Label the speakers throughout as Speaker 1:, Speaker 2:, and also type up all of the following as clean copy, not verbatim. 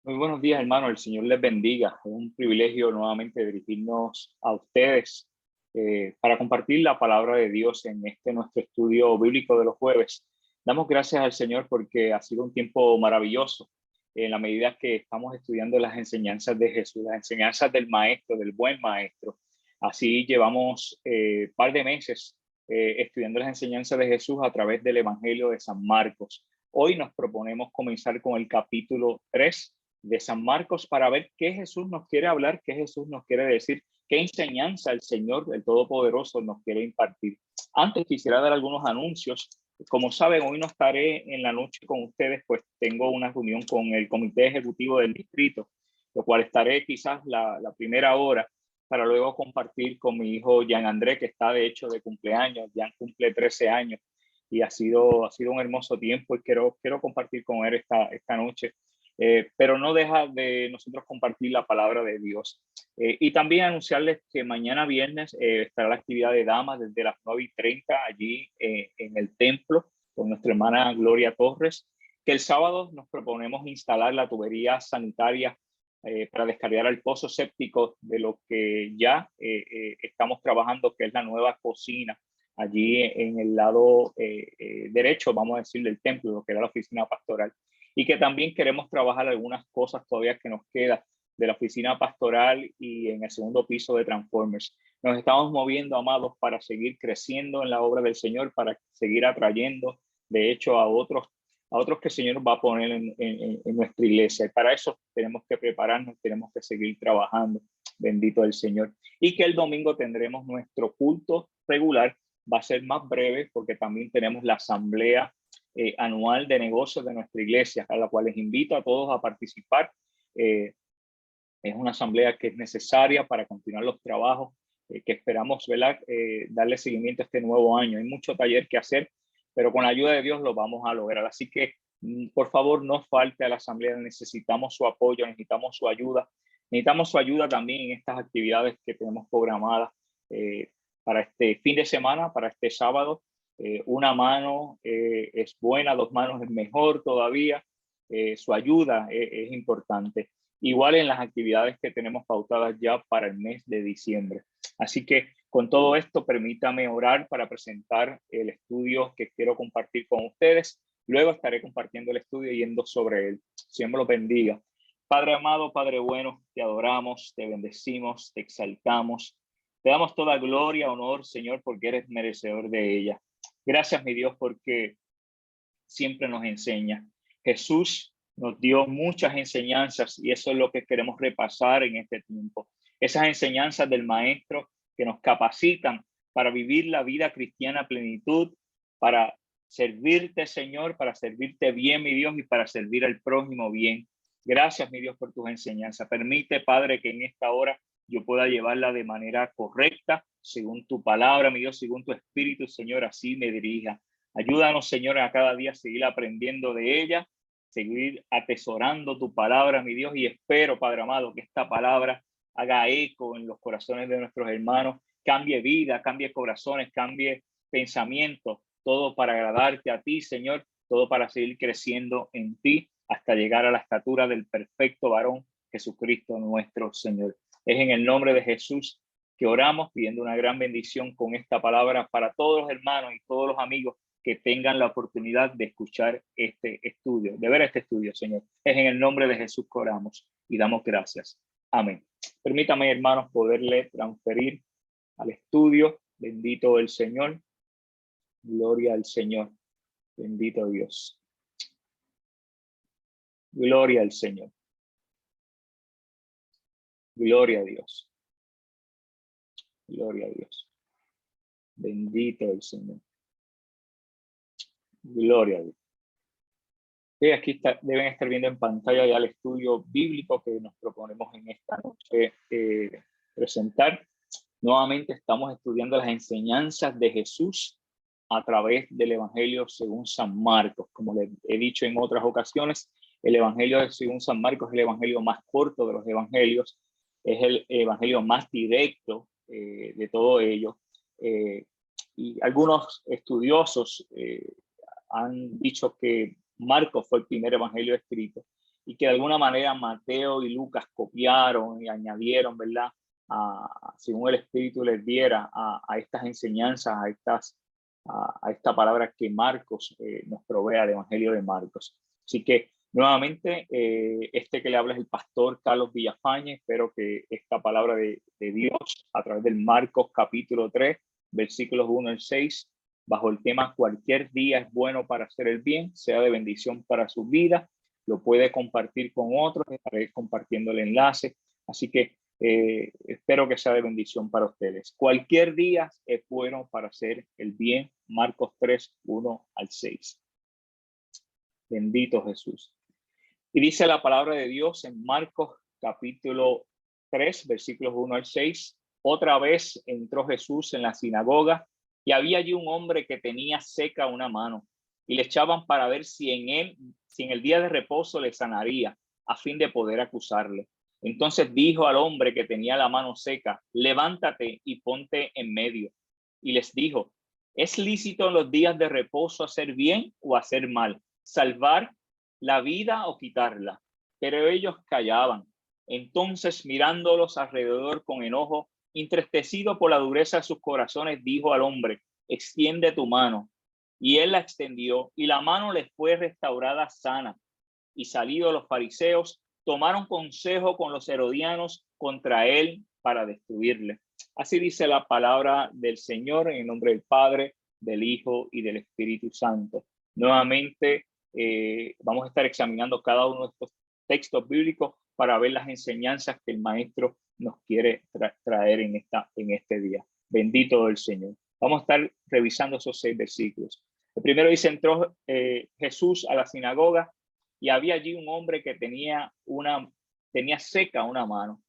Speaker 1: Muy buenos días, hermano. El Señor les bendiga. Es un privilegio nuevamente dirigirnos a ustedes para compartir la palabra de Dios en este nuestro estudio bíblico de los jueves. Damos gracias al Señor porque ha sido un tiempo maravilloso en la medida que estamos estudiando las enseñanzas de Jesús, las enseñanzas del Maestro, del buen Maestro. Así llevamos par de meses estudiando las enseñanzas de Jesús a través del Evangelio de San Marcos. Hoy nos proponemos comenzar con el capítulo 3 de San Marcos para ver qué Jesús nos quiere hablar, qué Jesús nos quiere decir, qué enseñanza el Señor, el Todopoderoso, nos quiere impartir. Antes quisiera dar algunos anuncios. Como saben, hoy no estaré en la noche con ustedes, pues tengo una reunión con el Comité Ejecutivo del Distrito, lo cual estaré quizás la primera hora para luego compartir con mi hijo Jean André, que está de hecho de cumpleaños. Jean cumple 13 años y ha sido un hermoso tiempo y quiero compartir con él esta noche. Pero no deja de nosotros compartir la palabra de Dios. Y también anunciarles que mañana viernes estará la actividad de damas desde las 9:30 allí en el templo con nuestra hermana Gloria Torres, que el sábado nos proponemos instalar la tubería sanitaria para descargar el pozo séptico de lo que ya estamos trabajando, que es la nueva cocina allí en el lado derecho, vamos a decir, del templo, lo que era la oficina pastoral. Y que también queremos trabajar algunas cosas todavía que nos quedan de la oficina pastoral y en el segundo piso de Transformers. Nos estamos moviendo, amados, para seguir creciendo en la obra del Señor, para seguir atrayendo, de hecho, a otros que el Señor va a poner en nuestra iglesia. Y para eso tenemos que prepararnos, tenemos que seguir trabajando. Bendito el Señor. Y que el domingo tendremos nuestro culto regular. Va a ser más breve porque también tenemos la asamblea anual de negocios de nuestra iglesia, a la cual les invito a todos a participar. Es una asamblea que es necesaria para continuar los trabajos que esperamos, ¿verdad? Darle seguimiento a este nuevo año. Hay mucho taller que hacer, pero con la ayuda de Dios lo vamos a lograr. Así que, por favor, no falte a la asamblea. Necesitamos su apoyo, necesitamos su ayuda. Necesitamos su ayuda también en estas actividades que tenemos programadas para este fin de semana, para este sábado. Una mano es buena, dos manos es mejor todavía. Su ayuda es importante. Igual en las actividades que tenemos pautadas ya para el mes de diciembre. Así que con todo esto, permítame orar para presentar el estudio que quiero compartir con ustedes. Luego estaré compartiendo el estudio yendo sobre él. Siempre lo bendiga. Padre amado, Padre bueno, te adoramos, te bendecimos, te exaltamos. Te damos toda gloria, honor, Señor, porque eres merecedor de ella. Gracias, mi Dios, porque siempre nos enseña. Jesús nos dio muchas enseñanzas y eso es lo que queremos repasar en este tiempo. Esas enseñanzas del Maestro que nos capacitan para vivir la vida cristiana a plenitud, para servirte, Señor, para servirte bien, mi Dios, y para servir al prójimo bien. Gracias, mi Dios, por tus enseñanzas. Permite, Padre, que en esta hora yo pueda llevarla de manera correcta, según tu palabra, mi Dios, según tu espíritu, Señor, así me dirija. Ayúdanos, Señor, a cada día seguir aprendiendo de ella, seguir atesorando tu palabra, mi Dios, y espero, Padre amado, que esta palabra haga eco en los corazones de nuestros hermanos, cambie vida, cambie corazones, cambie pensamientos, todo para agradarte a ti, Señor, todo para seguir creciendo en ti hasta llegar a la estatura del perfecto varón Jesucristo nuestro Señor. Es en el nombre de Jesús que oramos, pidiendo una gran bendición con esta palabra para todos los hermanos y todos los amigos que tengan la oportunidad de escuchar este estudio, de ver este estudio, Señor. Es en el nombre de Jesús que oramos y damos gracias. Amén. Permítame, hermanos, poderle transferir al estudio. Bendito el Señor. Gloria al Señor. Bendito Dios. Gloria al Señor. Gloria a Dios. Gloria a Dios. Bendito el Señor. Gloria a Dios. Aquí deben estar viendo en pantalla ya el estudio bíblico que nos proponemos en esta noche presentar. Nuevamente estamos estudiando las enseñanzas de Jesús a través del Evangelio según San Marcos. Como les he dicho en otras ocasiones, el Evangelio según San Marcos es el Evangelio más corto de los Evangelios, es el Evangelio más directo de todo ello. Y algunos estudiosos han dicho que Marcos fue el primer evangelio escrito y que de alguna manera Mateo y Lucas copiaron y añadieron, ¿verdad? Según el Espíritu les diera a estas enseñanzas, a esta palabra que Marcos nos provee, al Evangelio de Marcos. Así que nuevamente, que le habla es el pastor Carlos Villafañe. Espero que esta palabra de Dios a través del Marcos capítulo 3, versículos 1 al 6, bajo el tema cualquier día es bueno para hacer el bien, sea de bendición para su vida. Lo puede compartir con otros, estaré compartiendo el enlace. Así que espero que sea de bendición para ustedes. Cualquier día es bueno para hacer el bien. Marcos 3, 1 al 6. Bendito Jesús. Y dice la palabra de Dios en Marcos capítulo 3, versículos 1 al 6. Otra vez entró Jesús en la sinagoga y había allí un hombre que tenía seca una mano, y le echaban para ver si en el día de reposo le sanaría, a fin de poder acusarle. Entonces dijo al hombre que tenía la mano seca: levántate y ponte en medio. Y les dijo: ¿es lícito en los días de reposo hacer bien o hacer mal, salvar la vida o quitarla? Pero ellos callaban. Entonces, mirándolos alrededor con enojo, entristecido por la dureza de sus corazones, dijo al hombre: extiende tu mano. Y él la extendió, y la mano le fue restaurada sana. Y salidos los fariseos, tomaron consejo con los herodianos contra él para destruirle. Así dice la palabra del Señor, en el nombre del Padre, del Hijo y del Espíritu Santo. Nuevamente vamos a estar examinando cada uno de estos textos bíblicos para ver las enseñanzas que el maestro nos quiere traer en este día. Bendito el Señor. Vamos a estar revisando esos 6 versículos. El primero dice: entró Jesús a la sinagoga y había allí un hombre que tenía seca una mano.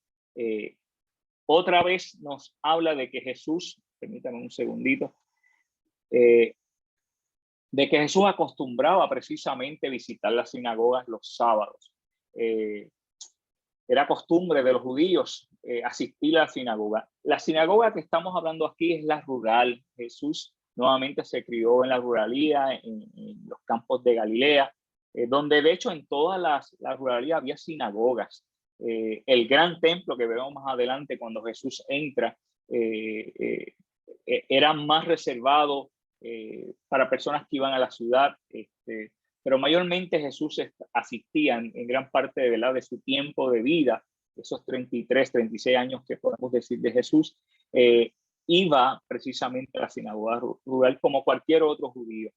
Speaker 1: Otra vez nos habla de que Jesús, permítanme un segundito, de que Jesús acostumbraba precisamente visitar las sinagogas los sábados. Era costumbre de los judíos asistir a la sinagoga. La sinagoga que estamos hablando aquí es la rural. Jesús nuevamente se crió en la ruralía, en los campos de Galilea, donde de hecho en todas las ruralías había sinagogas. El gran templo que vemos más adelante cuando Jesús entra era más reservado para personas que iban a la ciudad, pero mayormente Jesús asistía en gran parte de su tiempo de vida, esos 33, 36 años que podemos decir de Jesús, iba precisamente a la sinagoga rural como cualquier otro judío.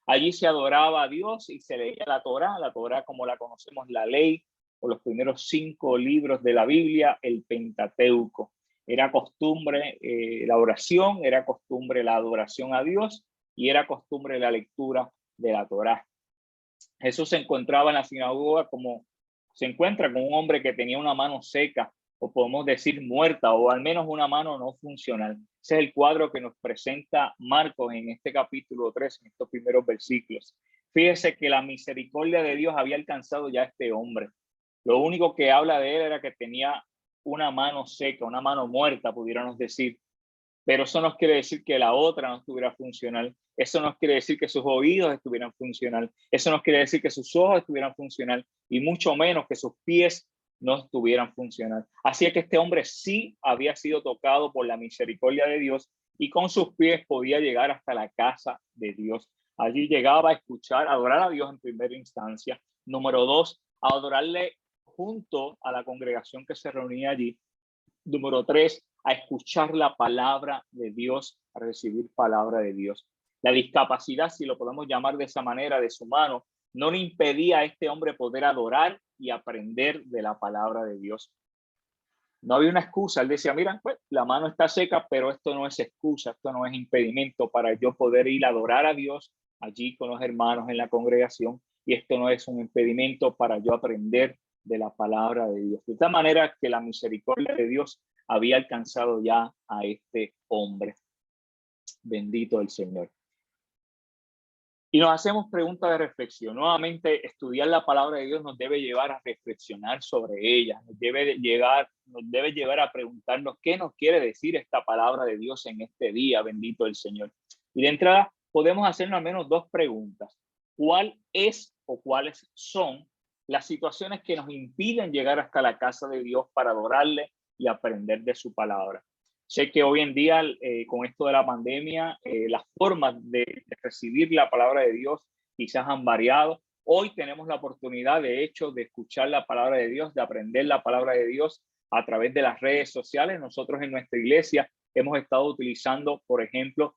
Speaker 1: Allí se adoraba a Dios y se leía la Torá como la conocemos, la ley, o los primeros 5 libros de la Biblia, el Pentateuco. Era costumbre la oración, era costumbre la adoración a Dios y era costumbre la lectura de la Torá. Jesús se encontraba en la sinagoga como se encuentra con un hombre que tenía una mano seca, o podemos decir muerta, o al menos una mano no funcional. Ese es el cuadro que nos presenta Marcos en este capítulo 3, en estos primeros versículos. Fíjese que la misericordia de Dios había alcanzado ya a este hombre. Lo único que habla de él era que tenía una mano seca, una mano muerta, pudiéramos decir. Pero eso no quiere decir que la otra no estuviera funcional. Eso no quiere decir que sus oídos estuvieran funcional. Eso no quiere decir que sus ojos estuvieran funcional, y mucho menos que sus pies no estuvieran funcional. Así es que este hombre sí había sido tocado por la misericordia de Dios, y con sus pies podía llegar hasta la casa de Dios. Allí llegaba a escuchar, a adorar a Dios en primera instancia. Número 2, a adorarle junto a la congregación que se reunía allí. Número 3, a escuchar la palabra de Dios, a recibir palabra de Dios. La discapacidad, si lo podemos llamar de esa manera, de su mano, no le impedía a este hombre poder adorar y aprender de la palabra de Dios. No había una excusa. Él decía: mira, pues la mano está seca, pero esto no es excusa, esto no es impedimento para yo poder ir a adorar a Dios allí con los hermanos en la congregación, y esto no es un impedimento para yo aprender de la palabra de Dios. De esta manera que la misericordia de Dios había alcanzado ya a este hombre. Bendito el Señor. Y nos hacemos preguntas de reflexión. Nuevamente, estudiar la palabra de Dios nos debe llevar a reflexionar sobre ella. Nos debe llevar a preguntarnos qué nos quiere decir esta palabra de Dios en este día. Bendito el Señor. Y de entrada, podemos hacernos al menos 2 preguntas. ¿Cuál es o cuáles son las situaciones que nos impiden llegar hasta la casa de Dios para adorarle y aprender de su palabra. Sé que hoy en día, con esto de la pandemia, las formas de recibir la palabra de Dios quizás han variado. Hoy tenemos la oportunidad, de hecho, de escuchar la palabra de Dios, de aprender la palabra de Dios a través de las redes sociales. Nosotros en nuestra iglesia hemos estado utilizando, por ejemplo,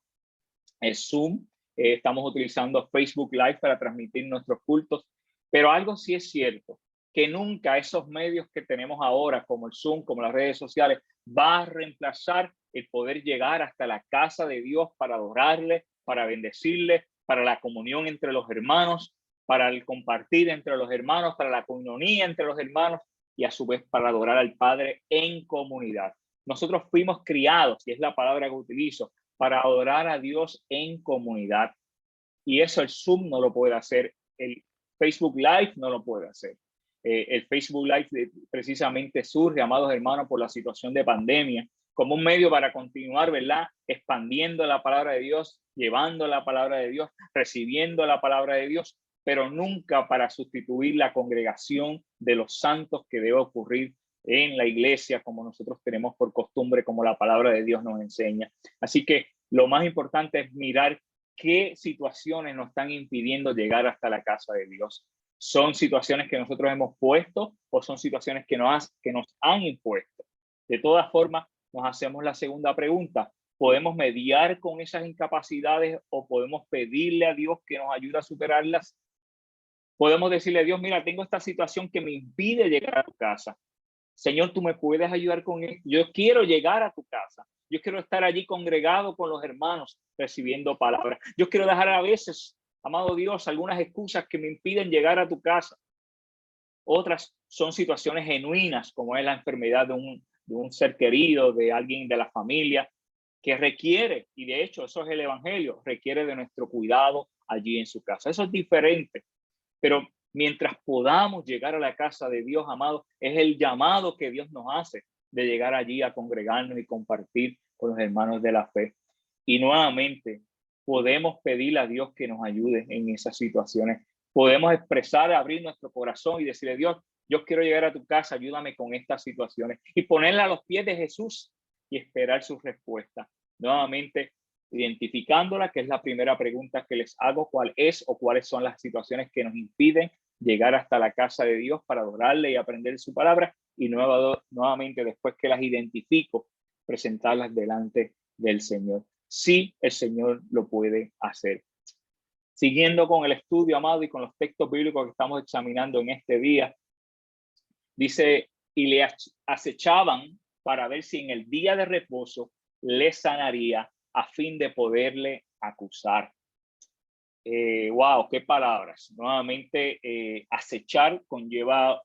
Speaker 1: el Zoom. Estamos utilizando Facebook Live para transmitir nuestros cultos. Pero algo sí es cierto, que nunca esos medios que tenemos ahora, como el Zoom, como las redes sociales, va a reemplazar el poder llegar hasta la casa de Dios para adorarle, para bendecirle, para la comunión entre los hermanos, para el compartir entre los hermanos, para la coinonía entre los hermanos y a su vez para adorar al Padre en comunidad. Nosotros fuimos criados, y es la palabra que utilizo, para adorar a Dios en comunidad. Y eso el Zoom no lo puede hacer, el Facebook Live no lo puede hacer. El Facebook Live precisamente surge, amados hermanos, por la situación de pandemia, como un medio para continuar, ¿verdad? Expandiendo la palabra de Dios, llevando la palabra de Dios, recibiendo la palabra de Dios, pero nunca para sustituir la congregación de los santos que debe ocurrir en la iglesia, como nosotros tenemos por costumbre, como la palabra de Dios nos enseña. Así que lo más importante es mirar qué situaciones nos están impidiendo llegar hasta la casa de Dios. ¿Son situaciones que nosotros hemos puesto o son situaciones que nos han impuesto? De todas formas, nos hacemos la segunda pregunta. ¿Podemos mediar con esas incapacidades o podemos pedirle a Dios que nos ayude a superarlas? Podemos decirle a Dios, mira, tengo esta situación que me impide llegar a tu casa. Señor, tú me puedes ayudar con esto. Yo quiero llegar a tu casa. Yo quiero estar allí congregado con los hermanos, recibiendo palabras. Yo quiero dejar a veces, amado Dios, algunas excusas que me impiden llegar a tu casa. Otras son situaciones genuinas, como es la enfermedad de un ser querido, de alguien de la familia, que requiere, y de hecho eso es el evangelio, requiere de nuestro cuidado allí en su casa. Eso es diferente, pero mientras podamos llegar a la casa de Dios, amado, es el llamado que Dios nos hace de llegar allí a congregarnos y compartir con los hermanos de la fe. Y nuevamente, podemos pedirle a Dios que nos ayude en esas situaciones. Podemos expresar, abrir nuestro corazón y decirle, Dios, yo quiero llegar a tu casa, ayúdame con estas situaciones. Y ponerla a los pies de Jesús y esperar su respuesta. Nuevamente, identificándola, que es la primera pregunta que les hago, cuál es o cuáles son las situaciones que nos impiden llegar hasta la casa de Dios para adorarle y aprender su palabra, y nuevamente, después que las identifico, presentarlas delante del Señor. Sí, el Señor lo puede hacer. Siguiendo con el estudio, amado, y con los textos bíblicos que estamos examinando en este día, dice, y le acechaban para ver si en el día de reposo le sanaría a fin de poderle acusar. Wow, qué palabras. Nuevamente, acechar conlleva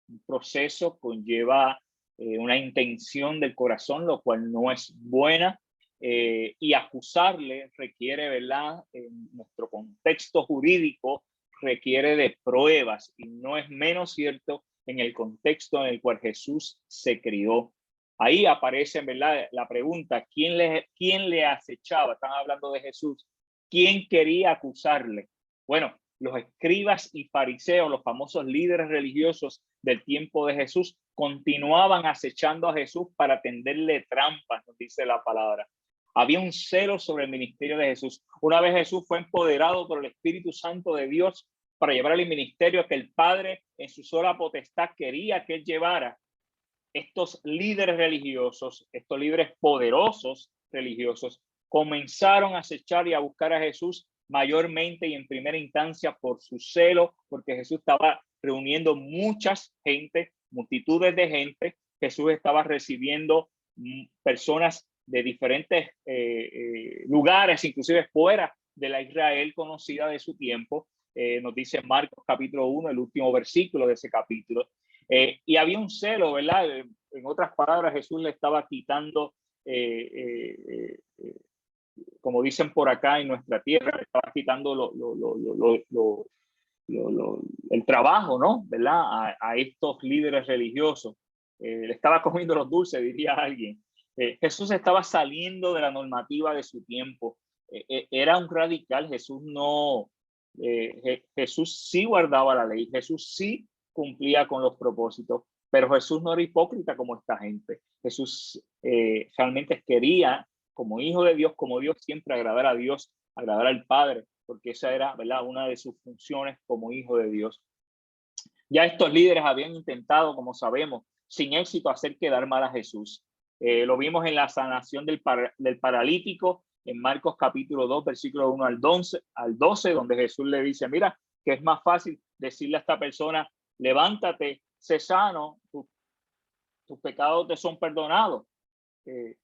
Speaker 1: un proceso, conlleva una intención del corazón, lo cual no es buena. Y acusarle requiere, ¿verdad? En nuestro contexto jurídico, requiere de pruebas, y no es menos cierto en el contexto en el cual Jesús se crió. Ahí aparece, ¿verdad?, la pregunta, ¿quién le acechaba? Están hablando de Jesús. ¿Quién quería acusarle? Bueno, los escribas y fariseos, los famosos líderes religiosos del tiempo de Jesús, continuaban acechando a Jesús para tenderle trampas, nos dice la palabra. Había un celo sobre el ministerio de Jesús. Una vez Jesús fue empoderado por el Espíritu Santo de Dios para llevar el ministerio que el Padre en su sola potestad quería que él llevara. Estos líderes religiosos, estos líderes poderosos religiosos, comenzaron a acechar y a buscar a Jesús mayormente y en primera instancia por su celo, porque Jesús estaba reuniendo muchas gente, multitudes de gente. Jesús estaba recibiendo personas de diferentes lugares, inclusive fuera de la Israel conocida de su tiempo. Nos dice Marcos capítulo 1, el último versículo de ese capítulo. Y había un celo, ¿verdad? En otras palabras, Jesús le estaba quitando, como dicen por acá en nuestra tierra, le estaba quitando el trabajo, ¿no? ¿Verdad? A estos líderes religiosos. Le estaba comiendo los dulces, diría alguien. Jesús estaba saliendo de la normativa de su tiempo. Era un radical. Jesús no Jesús sí guardaba la ley, Jesús sí cumplía con los propósitos, pero Jesús no era hipócrita como esta gente. Jesús realmente quería, como hijo de Dios, como Dios, siempre agradar a Dios, agradar al Padre, porque esa era, ¿verdad?, una de sus funciones como hijo de Dios. Ya estos líderes habían intentado, como sabemos, sin éxito hacer quedar mal a Jesús. Lo vimos en la sanación del paralítico, en Marcos capítulo 2, versículo 1 al 12, donde Jesús le dice, mira, que es más fácil decirle a esta persona, levántate, sé sano, tus pecados te son perdonados, que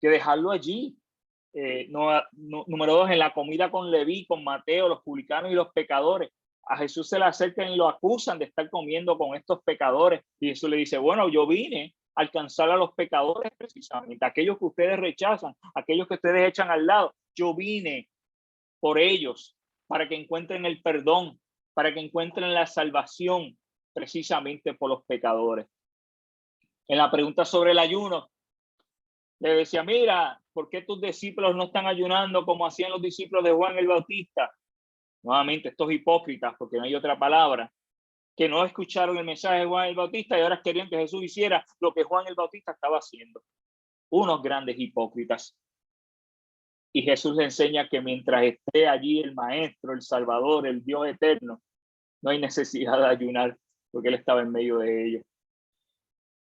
Speaker 1: dejarlo allí. Número 2, en la comida con Leví, con Mateo, los publicanos y los pecadores. A Jesús se le acercan y lo acusan de estar comiendo con estos pecadores. Y Jesús le dice, bueno, yo vine a alcanzar a los pecadores precisamente, aquellos que ustedes rechazan, aquellos que ustedes echan al lado. Yo vine por ellos, para que encuentren el perdón, para que encuentren la salvación, precisamente por los pecadores. En la pregunta sobre el ayuno, le decía, mira, ¿por qué tus discípulos no están ayunando como hacían los discípulos de Juan el Bautista? Nuevamente, estos hipócritas, porque no hay otra palabra, que no escucharon el mensaje de Juan el Bautista y ahora querían que Jesús hiciera lo que Juan el Bautista estaba haciendo. Unos grandes hipócritas. Y Jesús le enseña que mientras esté allí el Maestro, el Salvador, el Dios eterno, no hay necesidad de ayunar, porque Él estaba en medio de ellos.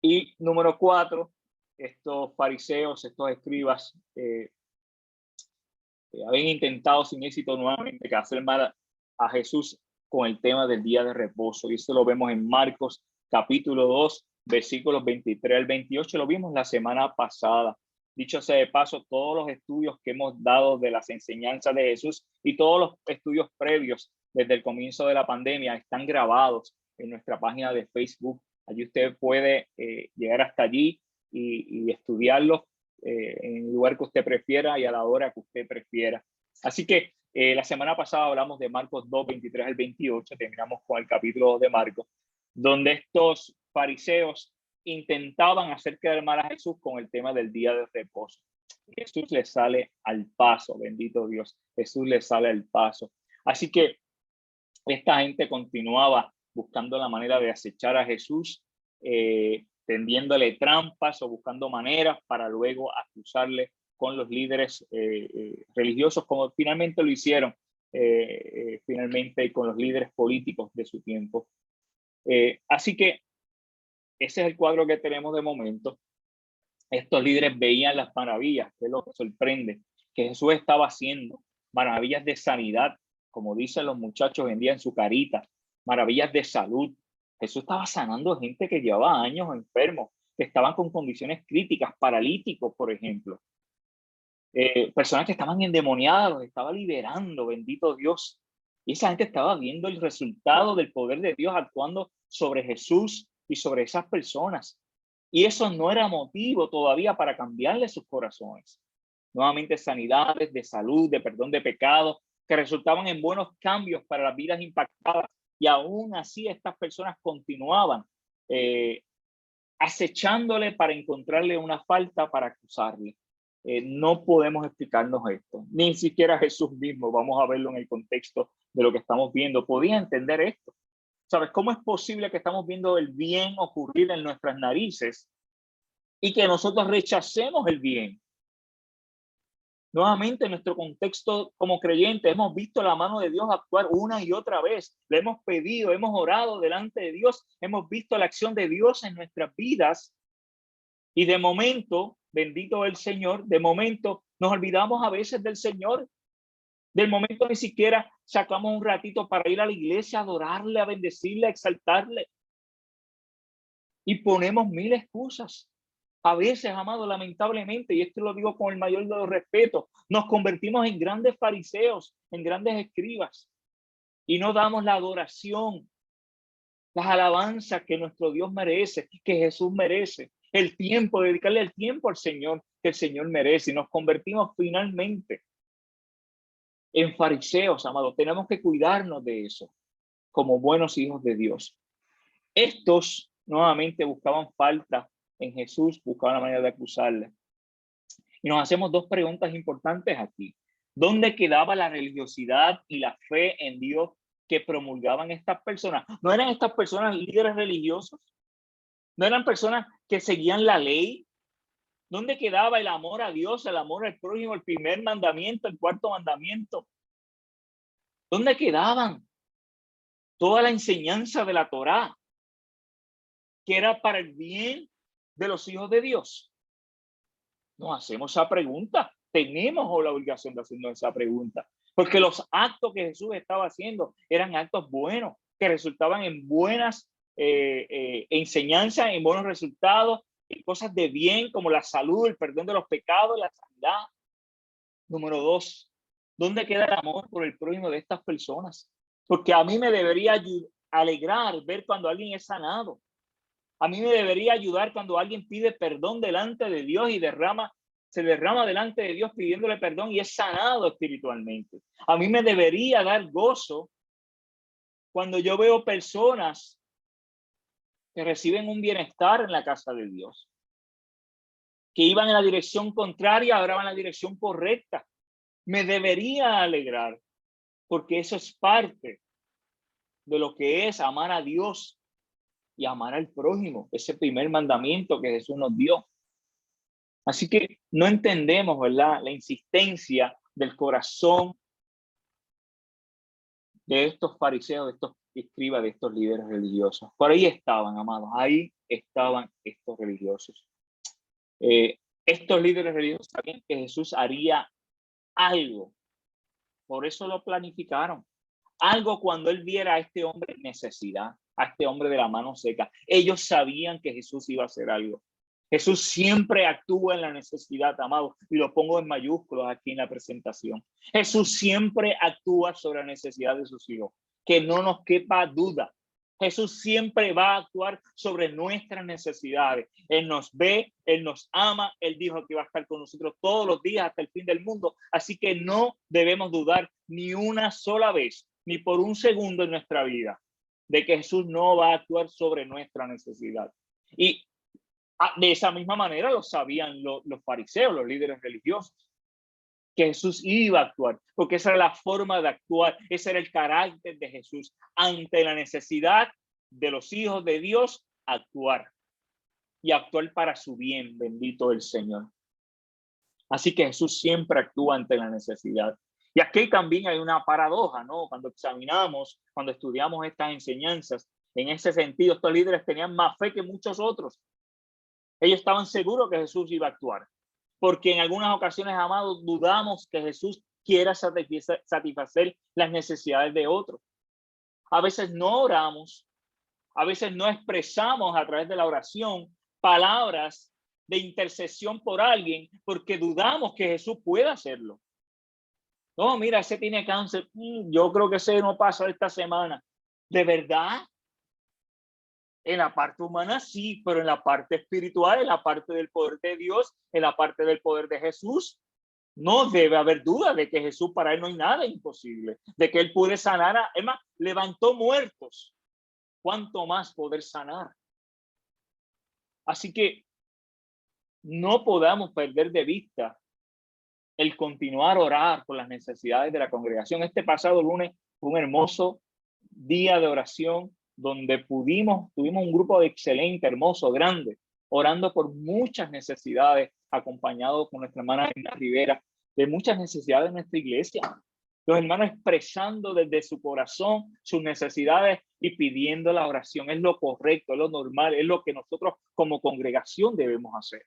Speaker 1: Y número 4, estos fariseos, estos escribas, habían intentado sin éxito nuevamente hacer mal a Jesús con el tema del día de reposo. Y eso lo vemos en Marcos capítulo 2, versículos 23 al 28. Lo vimos la semana pasada. Dicho sea de paso, todos los estudios que hemos dado de las enseñanzas de Jesús y todos los estudios previos desde el comienzo de la pandemia están grabados en nuestra página de Facebook. Allí usted puede llegar hasta allí y estudiarlos en el lugar que usted prefiera y a la hora que usted prefiera. Así que la semana pasada hablamos de Marcos 2, 23 al 28, terminamos con el capítulo 2 de Marcos, donde estos fariseos intentaban hacer quedar mal a Jesús con el tema del día de reposo. Jesús le sale al paso, bendito Dios, Jesús le sale al paso. Así que esta gente continuaba buscando la manera de acechar a Jesús, tendiéndole trampas o buscando maneras para luego acusarle con los líderes religiosos, como finalmente lo hicieron finalmente con los líderes políticos de su tiempo. Así que ese es el cuadro que tenemos de momento. Estos líderes veían las maravillas, que es lo que sorprende, que Jesús estaba haciendo, maravillas de sanidad, como dicen los muchachos hoy en día en su carita, maravillas de salud. Jesús estaba sanando gente que llevaba años enfermos, que estaban con condiciones críticas, paralíticos, por ejemplo. Personas que estaban endemoniadas, los estaba liberando, bendito Dios. Y esa gente estaba viendo el resultado del poder de Dios actuando sobre Jesús y sobre esas personas. Y eso no era motivo todavía para cambiarle sus corazones. Nuevamente sanidades de salud, de perdón de pecados, que resultaban en buenos cambios para las vidas impactadas. Y aún así estas personas continuaban acechándole para encontrarle una falta para acusarle. No podemos explicarnos esto. Ni siquiera Jesús mismo, vamos a verlo en el contexto de lo que estamos viendo, podía entender esto. ¿Sabes cómo es posible que estamos viendo el bien ocurrir en nuestras narices y que nosotros rechacemos el bien? Nuevamente, en nuestro contexto como creyentes, hemos visto la mano de Dios actuar una y otra vez. Le hemos pedido, hemos orado delante de Dios, hemos visto la acción de Dios en nuestras vidas. Y de momento, bendito el Señor, de momento nos olvidamos a veces del Señor. Del momento ni siquiera sacamos un ratito para ir a la iglesia, a adorarle, a bendecirle, a exaltarle. Y ponemos mil excusas. A veces, amado, lamentablemente, y esto lo digo con el mayor de los respetos, nos convertimos en grandes fariseos, en grandes escribas, y no damos la adoración, las alabanzas que nuestro Dios merece, que Jesús merece, el tiempo, dedicarle el tiempo al Señor que el Señor merece, y nos convertimos finalmente en fariseos, amado. Tenemos que cuidarnos de eso como buenos hijos de Dios. Estos nuevamente buscaban falta en Jesús, buscaban la manera de acusarle. Y nos hacemos dos preguntas importantes aquí. ¿Dónde quedaba la religiosidad y la fe en Dios que promulgaban estas personas? ¿No eran estas personas líderes religiosos? ¿No eran personas que seguían la ley? ¿Dónde quedaba el amor a Dios, el amor al prójimo, el primer mandamiento, el cuarto mandamiento? ¿Dónde quedaban toda la enseñanza de la Torá, que era para el bien de los hijos de Dios? Nos hacemos esa pregunta. Tenemos la obligación de hacernos esa pregunta, porque los actos que Jesús estaba haciendo eran actos buenos, que resultaban en buenas enseñanzas, en buenos resultados, en cosas de bien como la salud, el perdón de los pecados, la sanidad. Número 2, ¿dónde queda el amor por el prójimo de estas personas? Porque a mí me debería alegrar ver cuando alguien es sanado. A mí me debería ayudar cuando alguien pide perdón delante de Dios y se derrama delante de Dios pidiéndole perdón y es sanado espiritualmente. A mí me debería dar gozo cuando yo veo personas que reciben un bienestar en la casa de Dios, que iban en la dirección contraria, ahora van en la dirección correcta. Me debería alegrar, porque eso es parte de lo que es amar a Dios y amar al prójimo, ese primer mandamiento que Jesús nos dio. Así que no entendemos, ¿verdad?, la insistencia del corazón de estos fariseos, de estos escribas, de estos líderes religiosos. Por ahí estaban, amados, ahí estaban estos religiosos. Estos líderes religiosos sabían que Jesús haría algo, por eso lo planificaron. Algo cuando él viera a este hombre en necesidad, a este hombre de la mano seca. Ellos sabían que Jesús iba a hacer algo. Jesús siempre actúa en la necesidad, amado, y lo pongo en mayúsculas aquí en la presentación. Jesús siempre actúa sobre la necesidad de sus hijos, que no nos quepa duda. Jesús siempre va a actuar sobre nuestras necesidades. Él nos ve, Él nos ama, Él dijo que va a estar con nosotros todos los días hasta el fin del mundo. Así que no debemos dudar ni una sola vez, ni por un segundo en nuestra vida, de que Jesús no va a actuar sobre nuestra necesidad. Y de esa misma manera lo sabían los fariseos, los líderes religiosos, que Jesús iba a actuar, porque esa era la forma de actuar, ese era el carácter de Jesús. Ante la necesidad de los hijos de Dios, actuar. Y actuar para su bien, bendito el Señor. Así que Jesús siempre actúa ante la necesidad. Y aquí también hay una paradoja, ¿no? Cuando examinamos, cuando estudiamos estas enseñanzas, en ese sentido, estos líderes tenían más fe que muchos otros. Ellos estaban seguros que Jesús iba a actuar, porque en algunas ocasiones, amados, dudamos que Jesús quiera satisfacer las necesidades de otros. A veces no oramos, a veces no expresamos a través de la oración palabras de intercesión por alguien porque dudamos que Jesús pueda hacerlo. No, mira, ese tiene cáncer. Yo creo que ese no pasa esta semana. ¿De verdad? En la parte humana sí, pero en la parte espiritual, en la parte del poder de Dios, en la parte del poder de Jesús, no debe haber duda de que Jesús, para él no hay nada imposible, de que él puede sanar, es más, levantó muertos. ¿Cuánto más poder sanar? Así que no podamos perder de vista el continuar a orar por las necesidades de la congregación. Este pasado lunes fue un hermoso día de oración donde tuvimos un grupo excelente, hermoso, grande, orando por muchas necesidades, acompañado con nuestra hermana Rivera, de muchas necesidades de nuestra iglesia. Los hermanos expresando desde su corazón sus necesidades y pidiendo la oración. Es lo correcto, es lo normal, es lo que nosotros como congregación debemos hacer.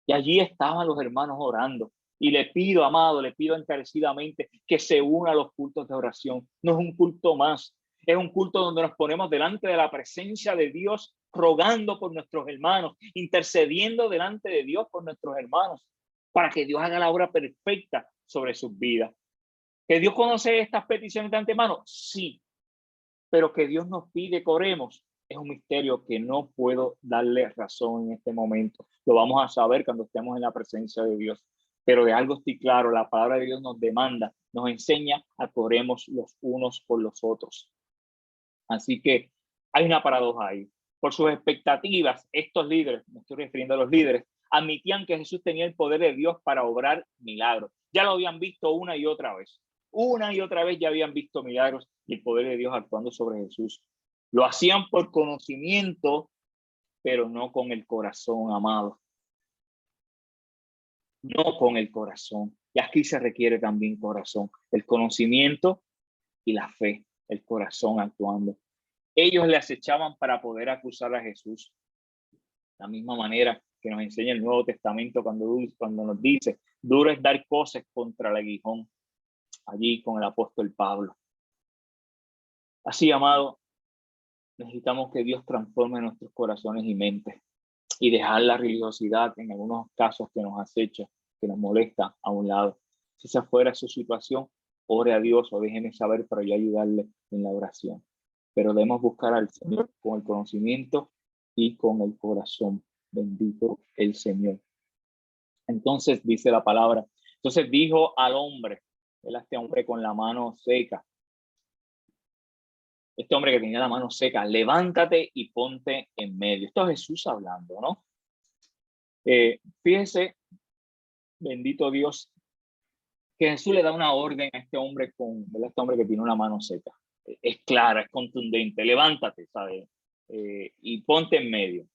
Speaker 1: Y allí estaban los hermanos orando. Y le pido, amado, le pido encarecidamente que se una a los cultos de oración. No es un culto más, es un culto donde nos ponemos delante de la presencia de Dios, rogando por nuestros hermanos, intercediendo delante de Dios por nuestros hermanos, para que Dios haga la obra perfecta sobre sus vidas. ¿Que Dios conoce estas peticiones de antemano? Sí, pero que Dios nos pide que oremos es un misterio que no puedo darle razón en este momento. Lo vamos a saber cuando estemos en la presencia de Dios. Pero de algo estoy claro, la palabra de Dios nos demanda, nos enseña a que oremos los unos por los otros. Así que hay una paradoja ahí. Por sus expectativas, estos líderes, me estoy refiriendo a los líderes, admitían que Jesús tenía el poder de Dios para obrar milagros. Ya lo habían visto una y otra vez. Una y otra vez ya habían visto milagros y el poder de Dios actuando sobre Jesús. Lo hacían por conocimiento, pero no con el corazón, amado. No con el corazón. Y aquí se requiere también corazón. El conocimiento y la fe, el corazón actuando. Ellos le acechaban para poder acusar a Jesús. La misma manera que nos enseña el Nuevo Testamento cuando nos dice, duro es dar cosas contra el aguijón, allí con el apóstol Pablo. Así, amado, necesitamos que Dios transforme nuestros corazones y mentes y dejar la religiosidad en algunos casos que nos acecha, que nos molesta a un lado. Si esa fuera su situación, ore a Dios o déjeme saber para yo ayudarle en la oración. Pero debemos buscar al Señor con el conocimiento y con el corazón. Bendito el Señor. Entonces dice la palabra. Entonces dijo al hombre, este hombre con la mano seca, este hombre que tenía la mano seca, levántate y ponte en medio. Esto es Jesús hablando, ¿no? Fíjense, bendito Dios, que Jesús le da una orden a este hombre este hombre que tiene una mano seca. Es clara, es contundente. Levántate, ¿sabes? Y ponte en medio.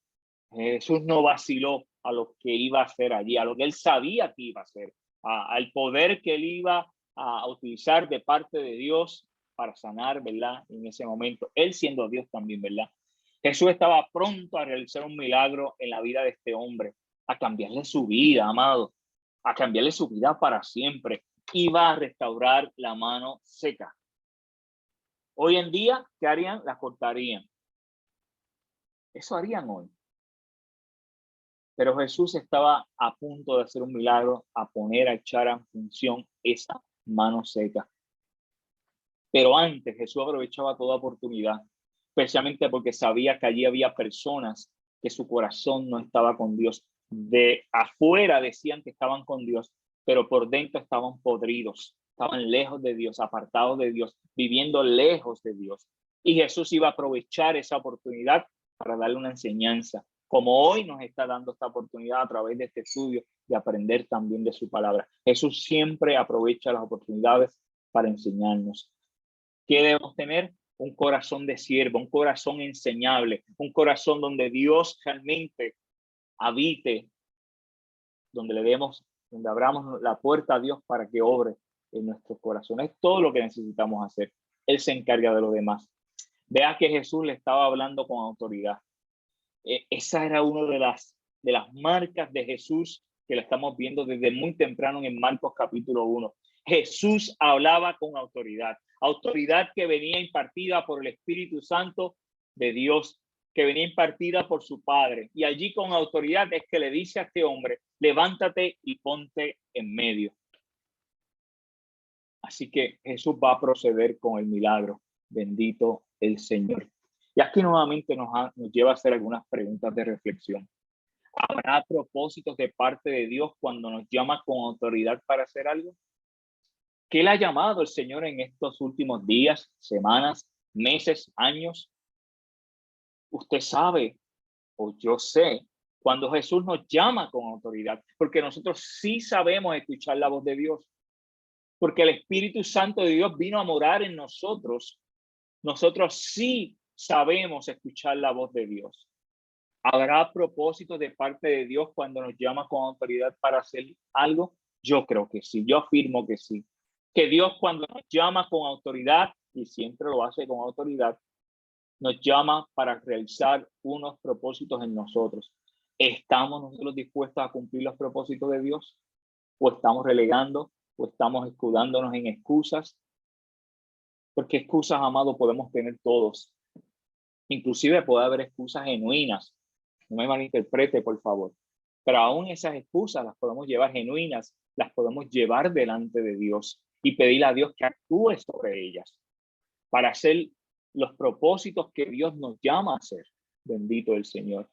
Speaker 1: Jesús no vaciló a lo que iba a hacer allí, a lo que él sabía que iba a hacer, al poder que él iba a utilizar de parte de Dios para sanar, ¿verdad? En ese momento, él siendo Dios también, ¿verdad? Jesús estaba pronto a realizar un milagro en la vida de este hombre, a cambiarle su vida, amado, a cambiarle su vida para siempre. Iba a restaurar la mano seca. Hoy en día, ¿qué harían? La cortarían. Eso harían hoy. Pero Jesús estaba a punto de hacer un milagro, a echar en función esa mano seca. Pero antes Jesús aprovechaba toda oportunidad, especialmente porque sabía que allí había personas que su corazón no estaba con Dios. De afuera decían que estaban con Dios, pero por dentro estaban podridos, estaban lejos de Dios, apartados de Dios, viviendo lejos de Dios. Y Jesús iba a aprovechar esa oportunidad para darle una enseñanza, como hoy nos está dando esta oportunidad a través de este estudio de aprender también de su palabra. Jesús siempre aprovecha las oportunidades para enseñarnos. ¿Qué debemos tener? Un corazón de siervo, un corazón enseñable, un corazón donde Dios realmente habite, donde abramos la puerta a Dios para que obre en nuestros corazones. Es todo lo que necesitamos hacer. Él se encarga de lo demás. Vea que Jesús le estaba hablando con autoridad. Esa era una de las marcas de Jesús que la estamos viendo desde muy temprano en Marcos capítulo 1. Jesús hablaba con autoridad, autoridad que venía impartida por el Espíritu Santo de Dios, que venía impartida por su Padre. Y allí con autoridad es que le dice a este hombre, levántate y ponte en medio. Así que Jesús va a proceder con el milagro. Bendito el Señor. Y aquí nuevamente nos lleva a hacer algunas preguntas de reflexión. ¿Habrá propósitos de parte de Dios cuando nos llama con autoridad para hacer algo? ¿Qué le ha llamado el Señor en estos últimos días, semanas, meses, años? Usted sabe, o yo sé, cuando Jesús nos llama con autoridad, porque nosotros sí sabemos escuchar la voz de Dios, porque el Espíritu Santo de Dios vino a morar en nosotros. Nosotros sí sabemos escuchar la voz de Dios. ¿Habrá propósitos de parte de Dios cuando nos llama con autoridad para hacer algo? Yo creo que sí, yo afirmo que sí. Que Dios cuando nos llama con autoridad, y siempre lo hace con autoridad, nos llama para realizar unos propósitos en nosotros. ¿Estamos nosotros dispuestos a cumplir los propósitos de Dios? ¿O estamos relegando? ¿O estamos escudándonos en excusas? Porque excusas, amado, podemos tener todos. Inclusive puede haber excusas genuinas. No me malinterprete, por favor. Pero aún esas excusas las podemos llevar genuinas, las podemos llevar delante de Dios y pedirle a Dios que actúe sobre ellas para hacer los propósitos que Dios nos llama a hacer. Bendito el Señor.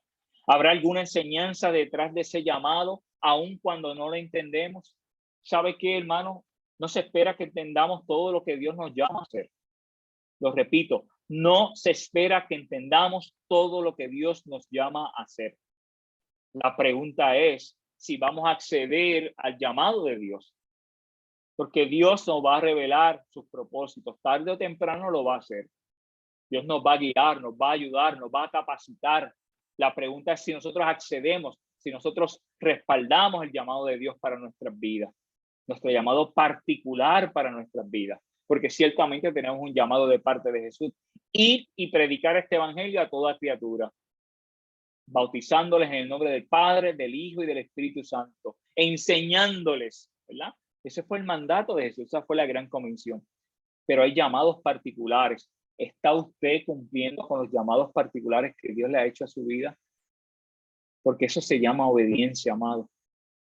Speaker 1: ¿Habrá alguna enseñanza detrás de ese llamado, aun cuando no lo entendemos? ¿Sabe qué, hermano? No se espera que entendamos todo lo que Dios nos llama a hacer. Lo repito, no se espera que entendamos todo lo que Dios nos llama a hacer. La pregunta es si vamos a acceder al llamado de Dios. porque Dios nos va a revelar sus propósitos. Tarde o temprano lo va a hacer. Dios nos va a guiar, nos va a ayudar, nos va a capacitar. La pregunta es si nosotros accedemos, si nosotros respaldamos el llamado de Dios para nuestras vidas, nuestro llamado particular para nuestras vidas, porque ciertamente tenemos un llamado de parte de Jesús. Ir y predicar este evangelio a toda criatura, bautizándoles en el nombre del Padre, del Hijo y del Espíritu Santo, enseñándoles, ¿verdad? Ese fue el mandato de Jesús, esa fue la gran comisión. Pero hay llamados particulares. ¿Está usted cumpliendo con los llamados particulares que Dios le ha hecho a su vida? Porque eso se llama obediencia, amado.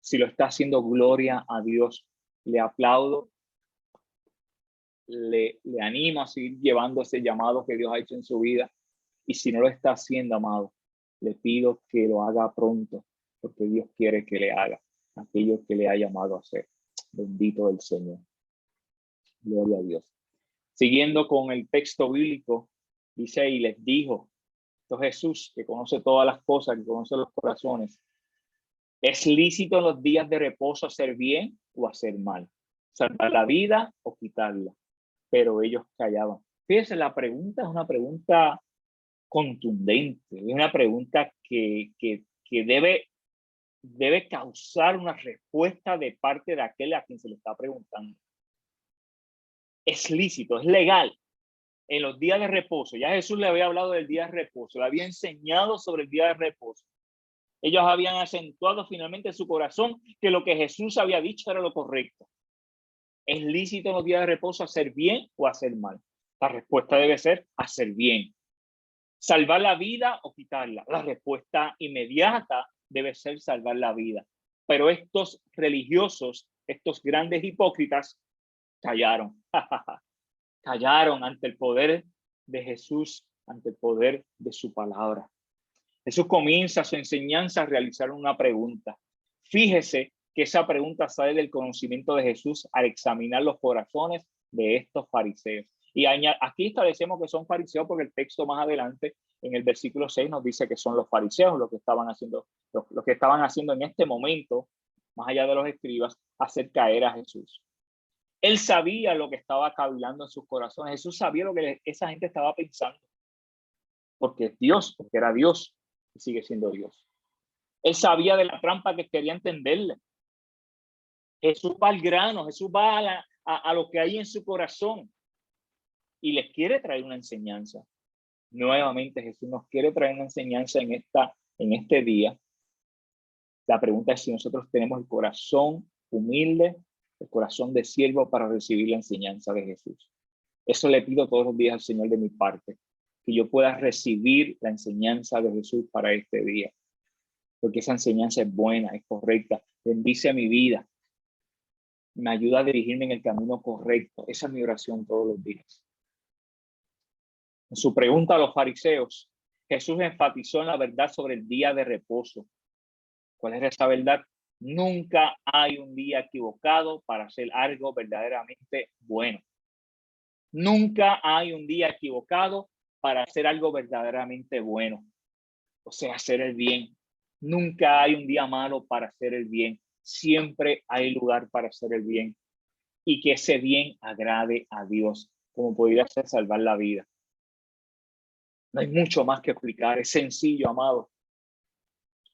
Speaker 1: Si lo está haciendo, gloria a Dios. Le aplaudo, le animo a seguir llevando ese llamado que Dios ha hecho en su vida. Y si no lo está haciendo, amado, le pido que lo haga pronto, porque Dios quiere que le haga aquello que le ha llamado a hacer. Bendito el Señor. Gloria a Dios. Siguiendo con el texto bíblico, dice, y les dijo, esto Jesús, que conoce todas las cosas, que conoce los corazones, ¿es lícito en los días de reposo hacer bien o hacer mal? ¿Salvar la vida o quitarla? Pero ellos callaban. Fíjense, la pregunta es una pregunta contundente, es una pregunta que debe causar una respuesta de parte de aquel a quien se le está preguntando. Es lícito, es legal en los días de reposo. Ya Jesús le había hablado del día de reposo, le había enseñado sobre el día de reposo. Ellos habían acentuado finalmente en su corazón que lo que Jesús había dicho era lo correcto. ¿Es lícito en los días de reposo hacer bien o hacer mal? La respuesta debe ser hacer bien. ¿Salvar la vida o quitarla? La respuesta inmediata debe ser salvar la vida. Pero estos religiosos, estos grandes hipócritas, callaron. Callaron ante el poder de Jesús, ante el poder de su palabra. Jesús comienza su enseñanza a realizar una pregunta. Fíjese que esa pregunta sale del conocimiento de Jesús al examinar los corazones de estos fariseos. Y aquí establecemos que son fariseos porque el texto más adelante, en el versículo 6, nos dice que son los fariseos los que estaban haciendo en este momento, más allá de los escribas, hacer caer a Jesús. Él sabía lo que estaba cavilando en sus corazones. Jesús sabía lo que esa gente estaba pensando. Porque es Dios, porque era Dios y sigue siendo Dios. Él sabía de la trampa que quería entenderle. Jesús va al grano, Jesús va a lo que hay en su corazón y les quiere traer una enseñanza. Nuevamente Jesús nos quiere traer una enseñanza en este día. La pregunta es si nosotros tenemos el corazón humilde, el corazón de siervo para recibir la enseñanza de Jesús. Eso le pido todos los días al Señor de mi parte, que yo pueda recibir la enseñanza de Jesús para este día, porque esa enseñanza es buena, es correcta, bendice mi vida, me ayuda a dirigirme en el camino correcto. Esa es mi oración todos los días. En su pregunta a los fariseos, Jesús enfatizó en la verdad sobre el día de reposo. ¿Cuál es esa verdad? Nunca hay un día equivocado para hacer algo verdaderamente bueno. Nunca hay un día equivocado para hacer algo verdaderamente bueno. O sea, hacer el bien. Nunca hay un día malo para hacer el bien. Siempre hay lugar para hacer el bien. Y que ese bien agrade a Dios, como podría ser salvar la vida. No hay mucho más que explicar. Es sencillo, amado.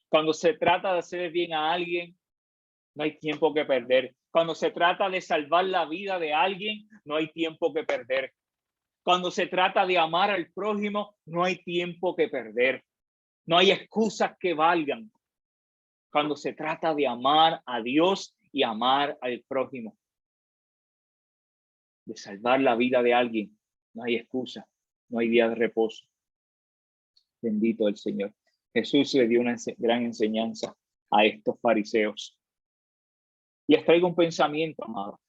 Speaker 1: Cuando se trata de hacer el bien a alguien, no hay tiempo que perder. Cuando se trata de salvar la vida de alguien, no hay tiempo que perder. Cuando se trata de amar al prójimo, no hay tiempo que perder. No hay excusas que valgan. Cuando se trata de amar a Dios y amar al prójimo, de salvar la vida de alguien, no hay excusa, no hay día de reposo. Bendito el Señor. Jesús le dio una gran enseñanza a estos fariseos. Les traigo un pensamiento, amado,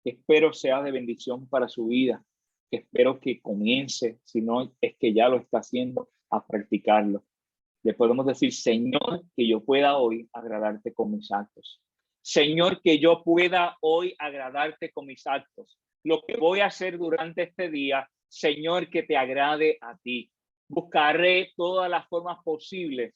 Speaker 1: que espero sea de bendición para su vida, que espero que comience, si no es que ya lo está haciendo, a practicarlo. Le podemos decir, Señor, que yo pueda hoy agradarte con mis actos. Señor, que yo pueda hoy agradarte con mis actos. Lo que voy a hacer durante este día, Señor, que te agrade a ti. Buscaré todas las formas posibles,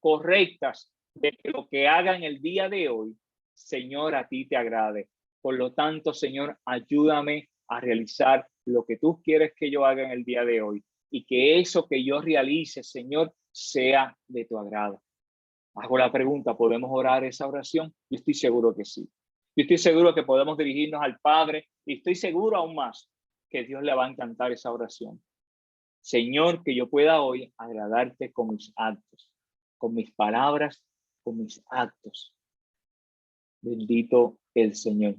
Speaker 1: correctas, de que lo que haga en el día de hoy, Señor, a ti te agrade. Por lo tanto, Señor, ayúdame a realizar lo que tú quieres que yo haga en el día de hoy y que eso que yo realice, Señor, sea de tu agrado. Hago la pregunta, ¿podemos orar esa oración? Yo estoy seguro que sí. Yo estoy seguro que podemos dirigirnos al Padre y estoy seguro aún más que Dios le va a encantar esa oración. Señor, que yo pueda hoy agradarte con mis actos, con mis palabras, con mis actos. Bendito el Señor.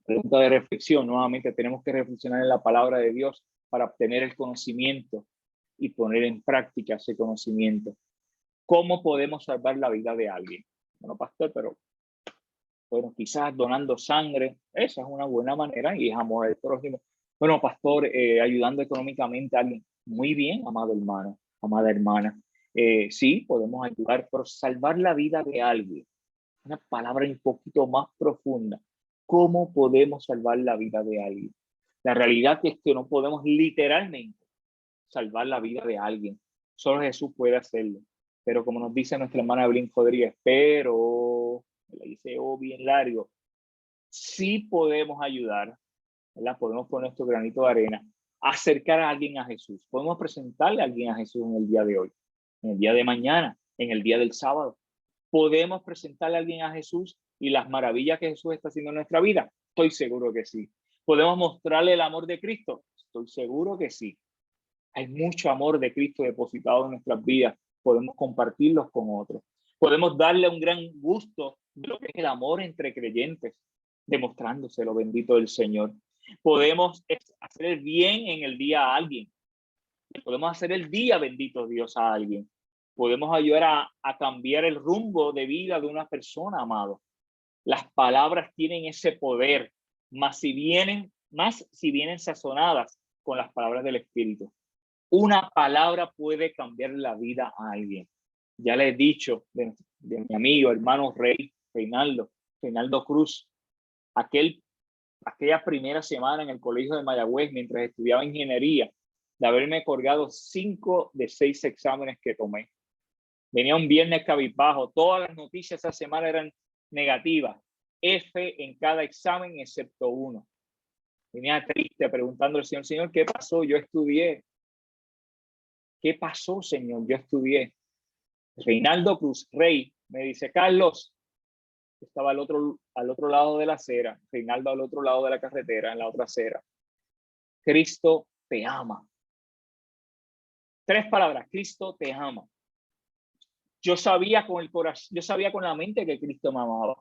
Speaker 1: Pregunta de reflexión. Nuevamente tenemos que reflexionar en la palabra de Dios para obtener el conocimiento y poner en práctica ese conocimiento. ¿Cómo podemos salvar la vida de alguien? Bueno, pastor, pero bueno, quizás donando sangre, esa es una buena manera y es amor al prójimo. Bueno, pastor, ayudando económicamente a alguien. Muy bien, amado hermano, amada hermana. Sí, podemos ayudar, pero salvar la vida de alguien, una palabra un poquito más profunda. ¿Cómo podemos salvar la vida de alguien? La realidad es que no podemos literalmente salvar la vida de alguien. Solo Jesús puede hacerlo. Pero como nos dice nuestra hermana Evelyn Rodríguez, pero, le dice bien largo, sí podemos ayudar, ¿verdad? Podemos poner nuestro granito de arena, acercar a alguien a Jesús. Podemos presentarle a alguien a Jesús en el día de hoy, en el día de mañana, en el día del sábado. Podemos presentarle a alguien a Jesús y las maravillas que Jesús está haciendo en nuestra vida. Estoy seguro que sí. Podemos mostrarle el amor de Cristo. Estoy seguro que sí. Hay mucho amor de Cristo depositado en nuestras vidas. Podemos compartirlos con otros. Podemos darle un gran gusto de lo que es el amor entre creyentes, demostrándoselo, bendito del Señor. Podemos hacer el bien en el día a alguien. Podemos hacer el día, bendito Dios, a alguien. Podemos ayudar a cambiar el rumbo de vida de una persona, amado. Las palabras tienen ese poder, más si vienen sazonadas con las palabras del Espíritu. Una palabra puede cambiar la vida a alguien. Ya le he dicho de mi amigo, hermano Reinaldo Cruz, aquella primera semana en el colegio de Mayagüez, mientras estudiaba ingeniería, de haberme colgado 5 de 6 exámenes que tomé. Venía un viernes cabizbajo, todas las noticias esa semana eran negativas, F en cada examen excepto uno. Venía triste preguntando al Señor, ¿qué pasó? Yo estudié. ¿Qué pasó, Señor? Yo estudié. Reinaldo Cruz Rey me dice, Carlos, estaba al otro lado de la acera, Reinaldo al otro lado de la carretera, en la otra acera. Cristo te ama. 3 palabras, Cristo te ama. Yo sabía con el corazón, yo sabía con la mente que Cristo me amaba.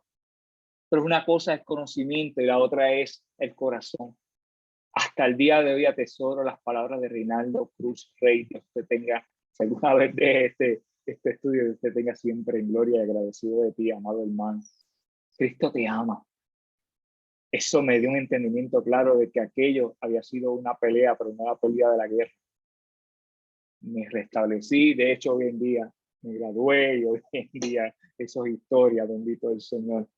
Speaker 1: Pero una cosa es conocimiento y la otra es el corazón. Hasta el día de hoy atesoro las palabras de Reinaldo Cruz Rey, que usted tenga, si alguna vez de este estudio, que usted tenga siempre en gloria y agradecido de ti, amado hermano. Cristo te ama. Eso me dio un entendimiento claro de que aquello había sido una pelea, pero no la pelea de la guerra. Me restablecí, de hecho hoy en día me gradué y hoy en día eso es historia, bendito el Señor.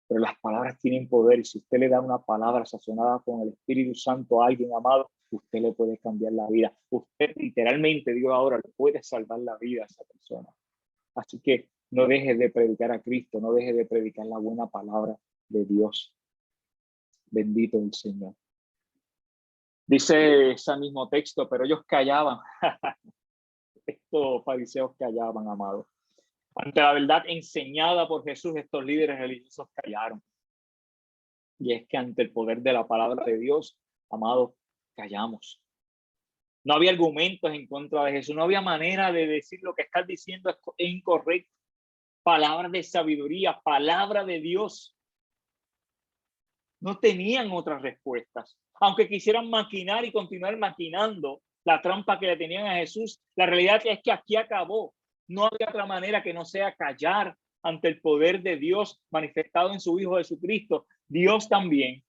Speaker 1: Pero las palabras tienen poder y si usted le da una palabra sazonada con el Espíritu Santo a alguien amado, usted le puede cambiar la vida. Usted literalmente, digo ahora, le puede salvar la vida a esa persona. Así que no deje de predicar a Cristo, no deje de predicar la buena palabra de Dios. Bendito el Señor. Dice ese mismo texto, pero ellos callaban. Estos fariseos callaban, amados. Ante la verdad enseñada por Jesús, estos líderes religiosos callaron. Y es que ante el poder de la palabra de Dios, amados, callamos. No había argumentos en contra de Jesús. No había manera de decir lo que estás diciendo es incorrecto. Palabras de sabiduría, palabra de Dios. No tenían otras respuestas. Aunque quisieran maquinar y continuar maquinando la trampa que le tenían a Jesús, la realidad es que aquí acabó. No había otra manera que no sea callar ante el poder de Dios manifestado en su Hijo Jesucristo. Dios también,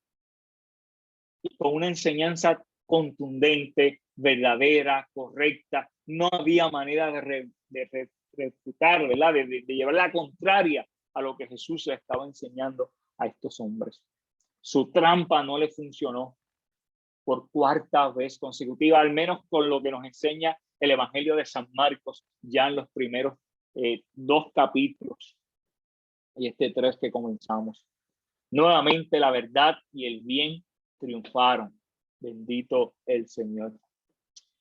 Speaker 1: con una enseñanza contundente, verdadera, correcta. No había manera de refutar, ¿verdad? De llevar la contraria a lo que Jesús le estaba enseñando a estos hombres. Su trampa no le funcionó por 4ª vez consecutiva, al menos con lo que nos enseña el Evangelio de San Marcos, ya en los primeros 2 capítulos y 3 que comenzamos. Nuevamente la verdad y el bien triunfaron. Bendito el Señor.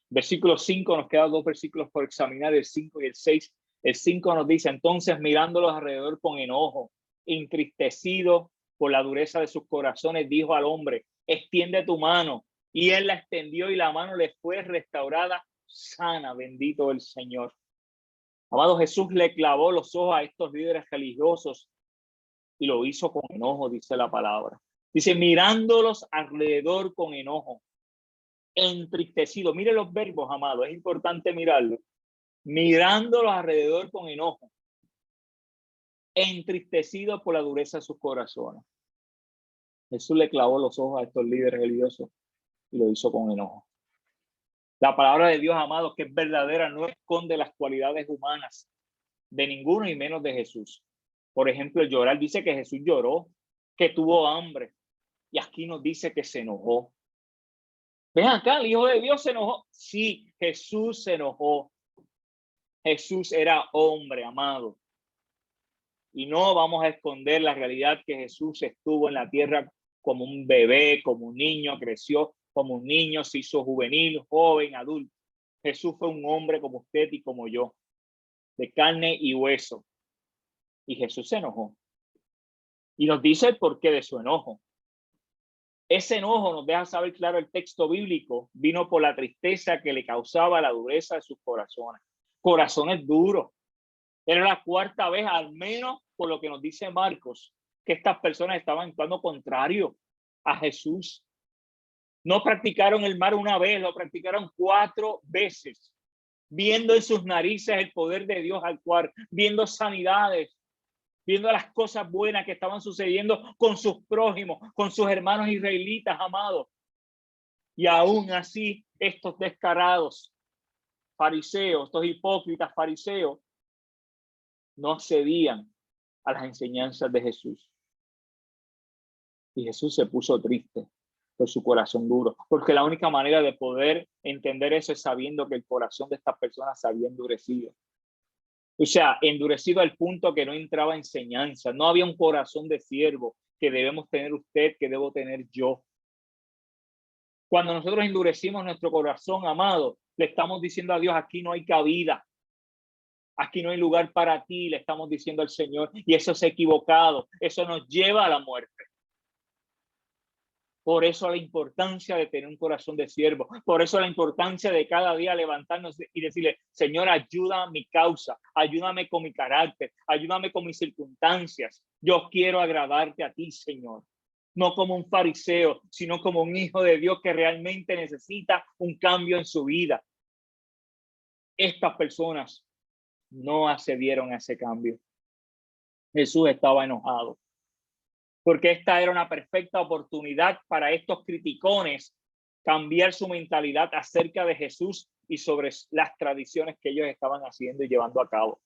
Speaker 1: Versículo 5, nos quedan 2 versículos por examinar, el 5 y el 6. El 5 nos dice, entonces mirándolos alrededor con enojo, entristecido por la dureza de sus corazones, dijo al hombre, extiende tu mano. Y él la extendió y la mano le fue restaurada sana. Bendito el Señor. Amado, Jesús le clavó los ojos a estos líderes religiosos y lo hizo con enojo, dice la palabra. Dice, mirándolos alrededor con enojo, entristecido. Mire los verbos, amado, es importante mirarlo. Mirándolos alrededor con enojo, entristecido por la dureza de sus corazones. Jesús le clavó los ojos a estos líderes religiosos y lo hizo con enojo. La palabra de Dios, amado, que es verdadera, no esconde las cualidades humanas de ninguno y menos de Jesús. Por ejemplo, el llorar dice que Jesús lloró, que tuvo hambre, y aquí nos dice que se enojó. Ven acá, el Hijo de Dios se enojó. Sí, Jesús se enojó. Jesús era hombre, amado. Y no vamos a esconder la realidad que Jesús estuvo en la tierra como un bebé, como un niño, creció como un niño, se hizo juvenil, joven, adulto. Jesús fue un hombre como usted y como yo, de carne y hueso. Y Jesús se enojó. Y nos dice el porqué de su enojo. Ese enojo, nos deja saber claro el texto bíblico, vino por la tristeza que le causaba la dureza de sus corazones. Corazones duros. Era la 4ª vez, al menos por lo que nos dice Marcos, que estas personas estaban actuando contrario a Jesús. No practicaron el mal una vez, lo practicaron 4 veces, viendo en sus narices el poder de Dios actuar, viendo sanidades, viendo las cosas buenas que estaban sucediendo con sus prójimos, con sus hermanos israelitas, amados. Y aún así, estos descarados fariseos, estos hipócritas fariseos, no cedían a las enseñanzas de Jesús. Y Jesús se puso triste por su corazón duro, porque la única manera de poder entender eso es sabiendo que el corazón de estas personas se había endurecido. O sea, endurecido al punto que no entraba enseñanza. No había un corazón de siervo que debemos tener usted, que debo tener yo. Cuando nosotros endurecimos nuestro corazón, amado, le estamos diciendo a Dios, aquí no hay cabida. Aquí no hay lugar para ti, le estamos diciendo al Señor. Y eso es equivocado. Eso nos lleva a la muerte. Por eso la importancia de tener un corazón de siervo. Por eso la importancia de cada día levantarnos y decirle, Señor, ayuda a mi causa, ayúdame con mi carácter, ayúdame con mis circunstancias. Yo quiero agradarte a ti, Señor. No como un fariseo, sino como un hijo de Dios que realmente necesita un cambio en su vida. Estas personas no accedieron a ese cambio. Jesús estaba enojado, porque esta era una perfecta oportunidad para estos criticones cambiar su mentalidad acerca de Jesús y sobre las tradiciones que ellos estaban haciendo y llevando a cabo.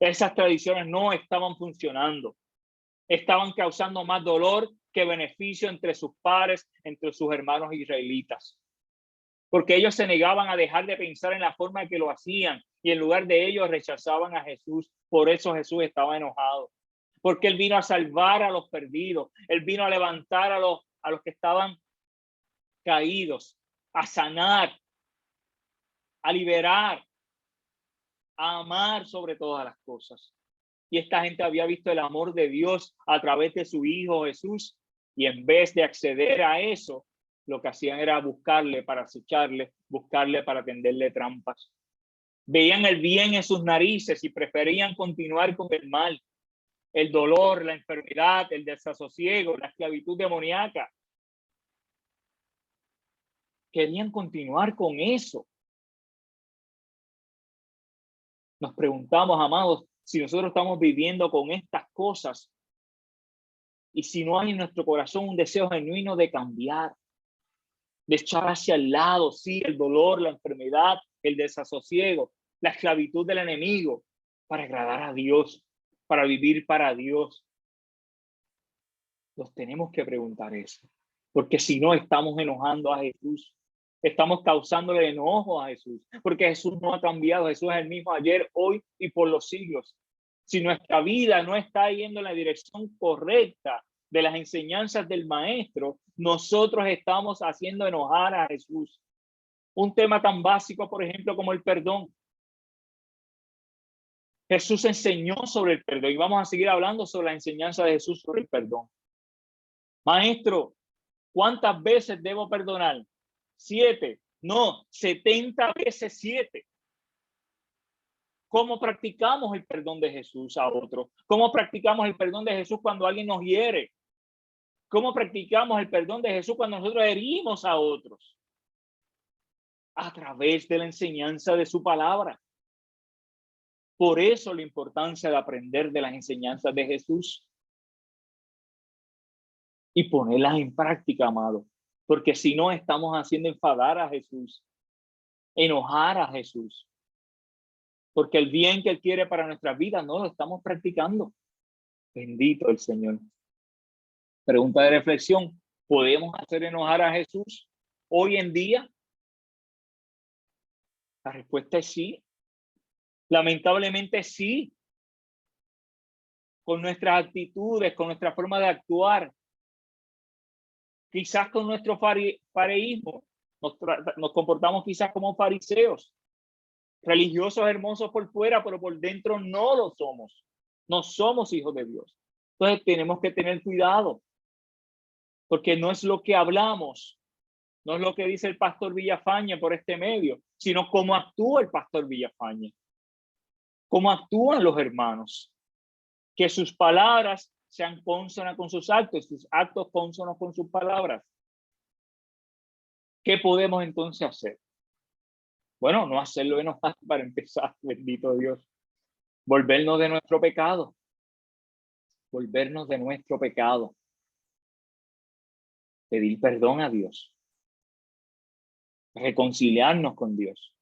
Speaker 1: Esas tradiciones no estaban funcionando. Estaban causando más dolor que beneficio entre sus pares, entre sus hermanos israelitas. Porque ellos se negaban a dejar de pensar en la forma en que lo hacían y en lugar de ellos rechazaban a Jesús. Por eso Jesús estaba enojado. Porque él vino a salvar a los perdidos. Él vino a levantar a los que estaban caídos, a sanar, a liberar, a amar sobre todas las cosas. Y esta gente había visto el amor de Dios a través de su Hijo Jesús. Y en vez de acceder a eso, lo que hacían era buscarle para acecharle, buscarle para tenderle trampas. Veían el bien en sus narices y preferían continuar con el mal, el dolor, la enfermedad, el desasosiego, la esclavitud demoníaca. Querían continuar con eso. Nos preguntamos, amados, si nosotros estamos viviendo con estas cosas y si no hay en nuestro corazón un deseo genuino de cambiar, de echar hacia el lado, sí, el dolor, la enfermedad, el desasosiego, la esclavitud del enemigo, para agradar a Dios, para vivir para Dios. Nos tenemos que preguntar eso, porque si no estamos enojando a Jesús, estamos causándole enojo a Jesús, porque Jesús no ha cambiado. Jesús es el mismo ayer, hoy y por los siglos. Si nuestra vida no está yendo en la dirección correcta, de las enseñanzas del maestro, nosotros estamos haciendo enojar a Jesús. Un tema tan básico, por ejemplo, como el perdón. Jesús enseñó sobre el perdón y vamos a seguir hablando sobre la enseñanza de Jesús sobre el perdón. Maestro, ¿cuántas veces debo perdonar? 7. No, 70 veces 7. ¿Cómo practicamos el perdón de Jesús a otros? ¿Cómo practicamos el perdón de Jesús cuando alguien nos hiere? ¿Cómo practicamos el perdón de Jesús cuando nosotros herimos a otros? A través de la enseñanza de su palabra. Por eso la importancia de aprender de las enseñanzas de Jesús y ponerlas en práctica, amado. Porque si no, estamos haciendo enfadar a Jesús, enojar a Jesús. Porque el bien que Él quiere para nuestras vidas no lo estamos practicando. Bendito el Señor. Pregunta de reflexión. ¿Podemos hacer enojar a Jesús hoy en día? La respuesta es sí. Lamentablemente sí. Con nuestras actitudes, con nuestra forma de actuar. Quizás con nuestro fariseísmo nos comportamos quizás como fariseos. Religiosos hermosos por fuera, pero por dentro no lo somos. No somos hijos de Dios. Entonces tenemos que tener cuidado. Porque no es lo que hablamos, no es lo que dice el pastor Villafañe por este medio, sino cómo actúa el pastor Villafañe, cómo actúan los hermanos, que sus palabras sean cónsonas con sus actos cónsonos con sus palabras. ¿Qué podemos entonces hacer? Bueno, no hacerlo enojar para empezar, bendito Dios. Volvernos de nuestro pecado. Volvernos de nuestro pecado. Pedir perdón a Dios. Reconciliarnos con Dios.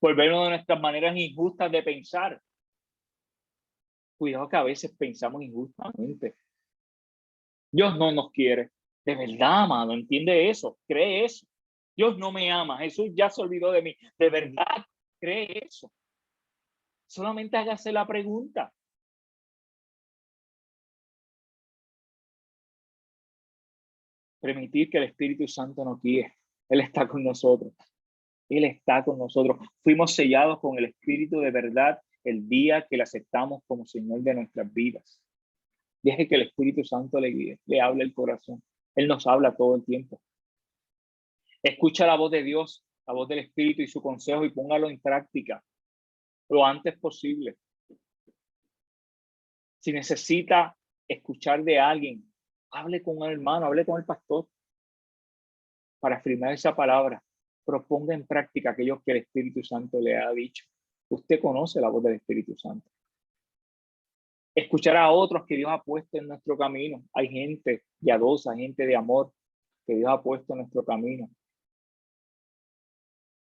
Speaker 1: Volvernos de nuestras maneras injustas de pensar. Cuidado que a veces pensamos injustamente. Dios no nos quiere. De verdad, amado, entiende eso, cree eso. Dios no me ama, Jesús ya se olvidó de mí. De verdad, cree eso. Solamente hágase la pregunta. Permitir que el Espíritu Santo nos guíe. Él está con nosotros. Él está con nosotros. Fuimos sellados con el Espíritu de verdad el día que le aceptamos como Señor de nuestras vidas. Deje que el Espíritu Santo le guíe, le hable el corazón. Él nos habla todo el tiempo. Escucha la voz de Dios, la voz del Espíritu y su consejo y póngalo en práctica lo antes posible. Si necesita escuchar de alguien, hable con un hermano, hable con el pastor para afirmar esa palabra. Proponga en práctica aquello que el Espíritu Santo le ha dicho. Usted conoce la voz del Espíritu Santo. Escuchar a otros que Dios ha puesto en nuestro camino. Hay gente piadosa, gente de amor que Dios ha puesto en nuestro camino.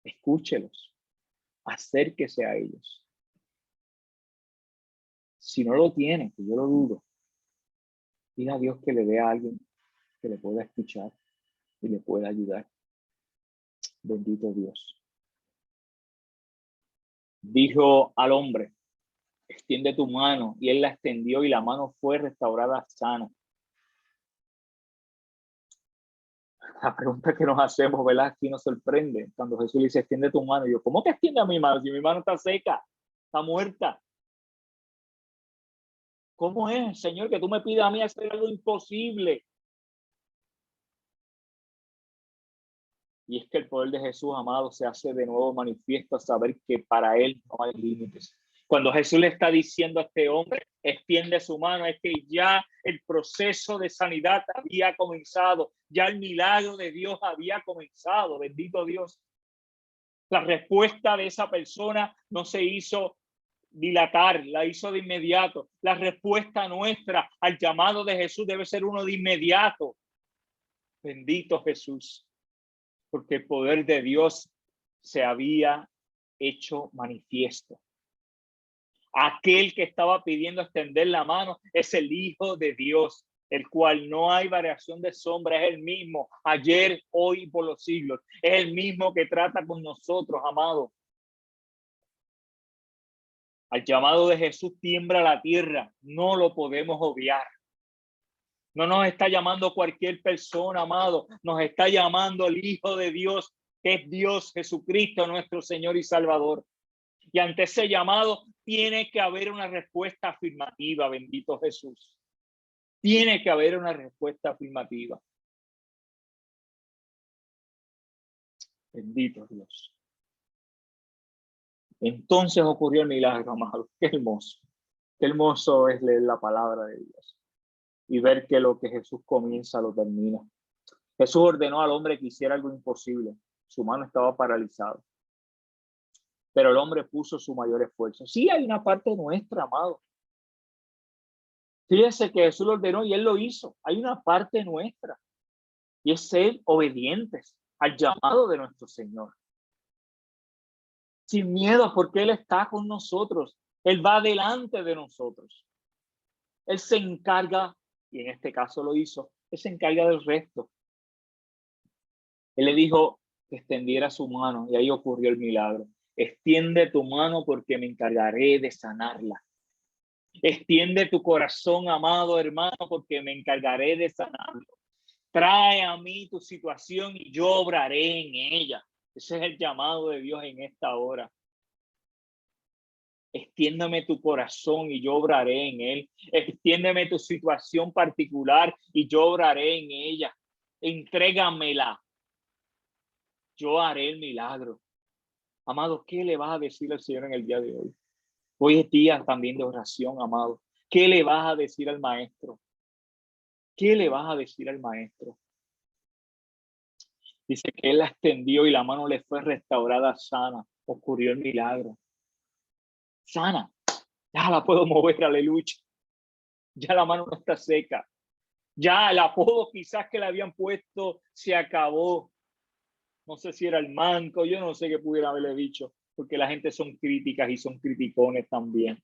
Speaker 1: Escúchelos. Acérquese a ellos. Si no lo tiene, que yo lo dudo, diga a Dios que le dé a alguien que le pueda escuchar y le pueda ayudar. Bendito Dios. Dijo al hombre, extiende tu mano, y él la extendió y la mano fue restaurada sana. La pregunta que nos hacemos, ¿verdad? Aquí nos sorprende cuando Jesús le dice, extiende tu mano. Y yo, ¿cómo que extiende a mi mano? Si mi mano está seca, está muerta. ¿Cómo es, Señor, que tú me pidas a mí hacer algo imposible? Y es que el poder de Jesús, amado, se hace de nuevo manifiesto a saber que para Él no hay límites. Cuando Jesús le está diciendo a este hombre, extiende su mano, es que ya el proceso de sanidad había comenzado, ya el milagro de Dios había comenzado, bendito Dios. La respuesta de esa persona no se hizo dilatar, la hizo de inmediato. La respuesta nuestra al llamado de Jesús debe ser uno de inmediato. Bendito Jesús, porque el poder de Dios se había hecho manifiesto. Aquel que estaba pidiendo extender la mano es el Hijo de Dios, el cual no hay variación de sombra, es el mismo, ayer, hoy y por los siglos. Es el mismo que trata con nosotros, amado. Al llamado de Jesús tiembla la tierra, no lo podemos obviar. No nos está llamando cualquier persona, amado. Nos está llamando el Hijo de Dios, que es Dios Jesucristo, nuestro Señor y Salvador. Y ante ese llamado tiene que haber una respuesta afirmativa, bendito Jesús. Tiene que haber una respuesta afirmativa. Bendito Dios. Entonces ocurrió el milagro, amado. Qué hermoso. Qué hermoso es leer la palabra de Dios y ver que lo que Jesús comienza lo termina. Jesús ordenó al hombre que hiciera algo imposible. Su mano estaba paralizada. Pero el hombre puso su mayor esfuerzo. Sí, hay una parte nuestra, amado. Fíjese que Jesús lo ordenó y él lo hizo. Hay una parte nuestra. Y es ser obedientes al llamado de nuestro Señor. Sin miedo, porque Él está con nosotros. Él va delante de nosotros. Él se encarga, y en este caso lo hizo, Él se encarga del resto. Él le dijo que extendiera su mano y ahí ocurrió el milagro. Extiende tu mano porque me encargaré de sanarla. Extiende tu corazón, amado hermano, porque me encargaré de sanarlo. Trae a mí tu situación y yo obraré en ella. Ese es el llamado de Dios en esta hora. Extiéndeme tu corazón y yo obraré en él. Extiéndeme tu situación particular y yo obraré en ella. Entrégamela. Yo haré el milagro. Amado, ¿qué le vas a decir al Señor en el día de hoy? Hoy es día también de oración, amado. ¿Qué le vas a decir al Maestro? ¿Qué le vas a decir al Maestro? Dice que él la extendió y la mano le fue restaurada sana. Ocurrió el milagro. Sana. Ya la puedo mover, aleluya. Ya la mano no está seca. Ya el apodo quizás que le habían puesto se acabó. No sé si era el manco, yo no sé qué pudiera haberle dicho, porque la gente son críticas y son criticones también.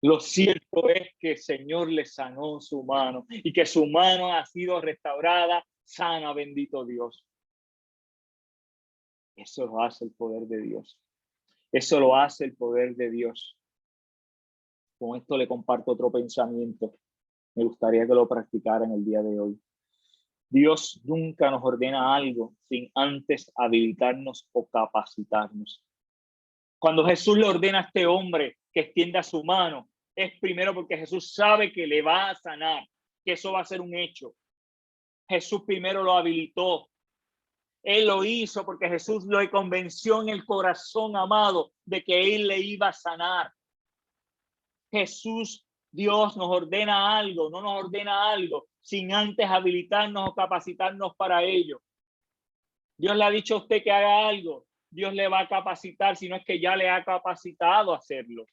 Speaker 1: Lo cierto es que el Señor le sanó su mano y que su mano ha sido restaurada, sana, bendito Dios. Eso lo hace el poder de Dios. Eso lo hace el poder de Dios. Con esto le comparto otro pensamiento. Me gustaría que lo practicara en el día de hoy. Dios nunca nos ordena algo sin antes habilitarnos o capacitarnos. Cuando Jesús le ordena a este hombre que extienda su mano, es primero porque Jesús sabe que le va a sanar, que eso va a ser un hecho. Jesús primero lo habilitó. Él lo hizo porque Jesús lo convenció en el corazón, amado, de que él le iba a sanar. Jesús, Dios nos ordena algo, no nos ordena algo sin antes habilitarnos o capacitarnos para ello. Dios le ha dicho a usted que haga algo, Dios le va a capacitar, si no es que ya le ha capacitado a hacerlo.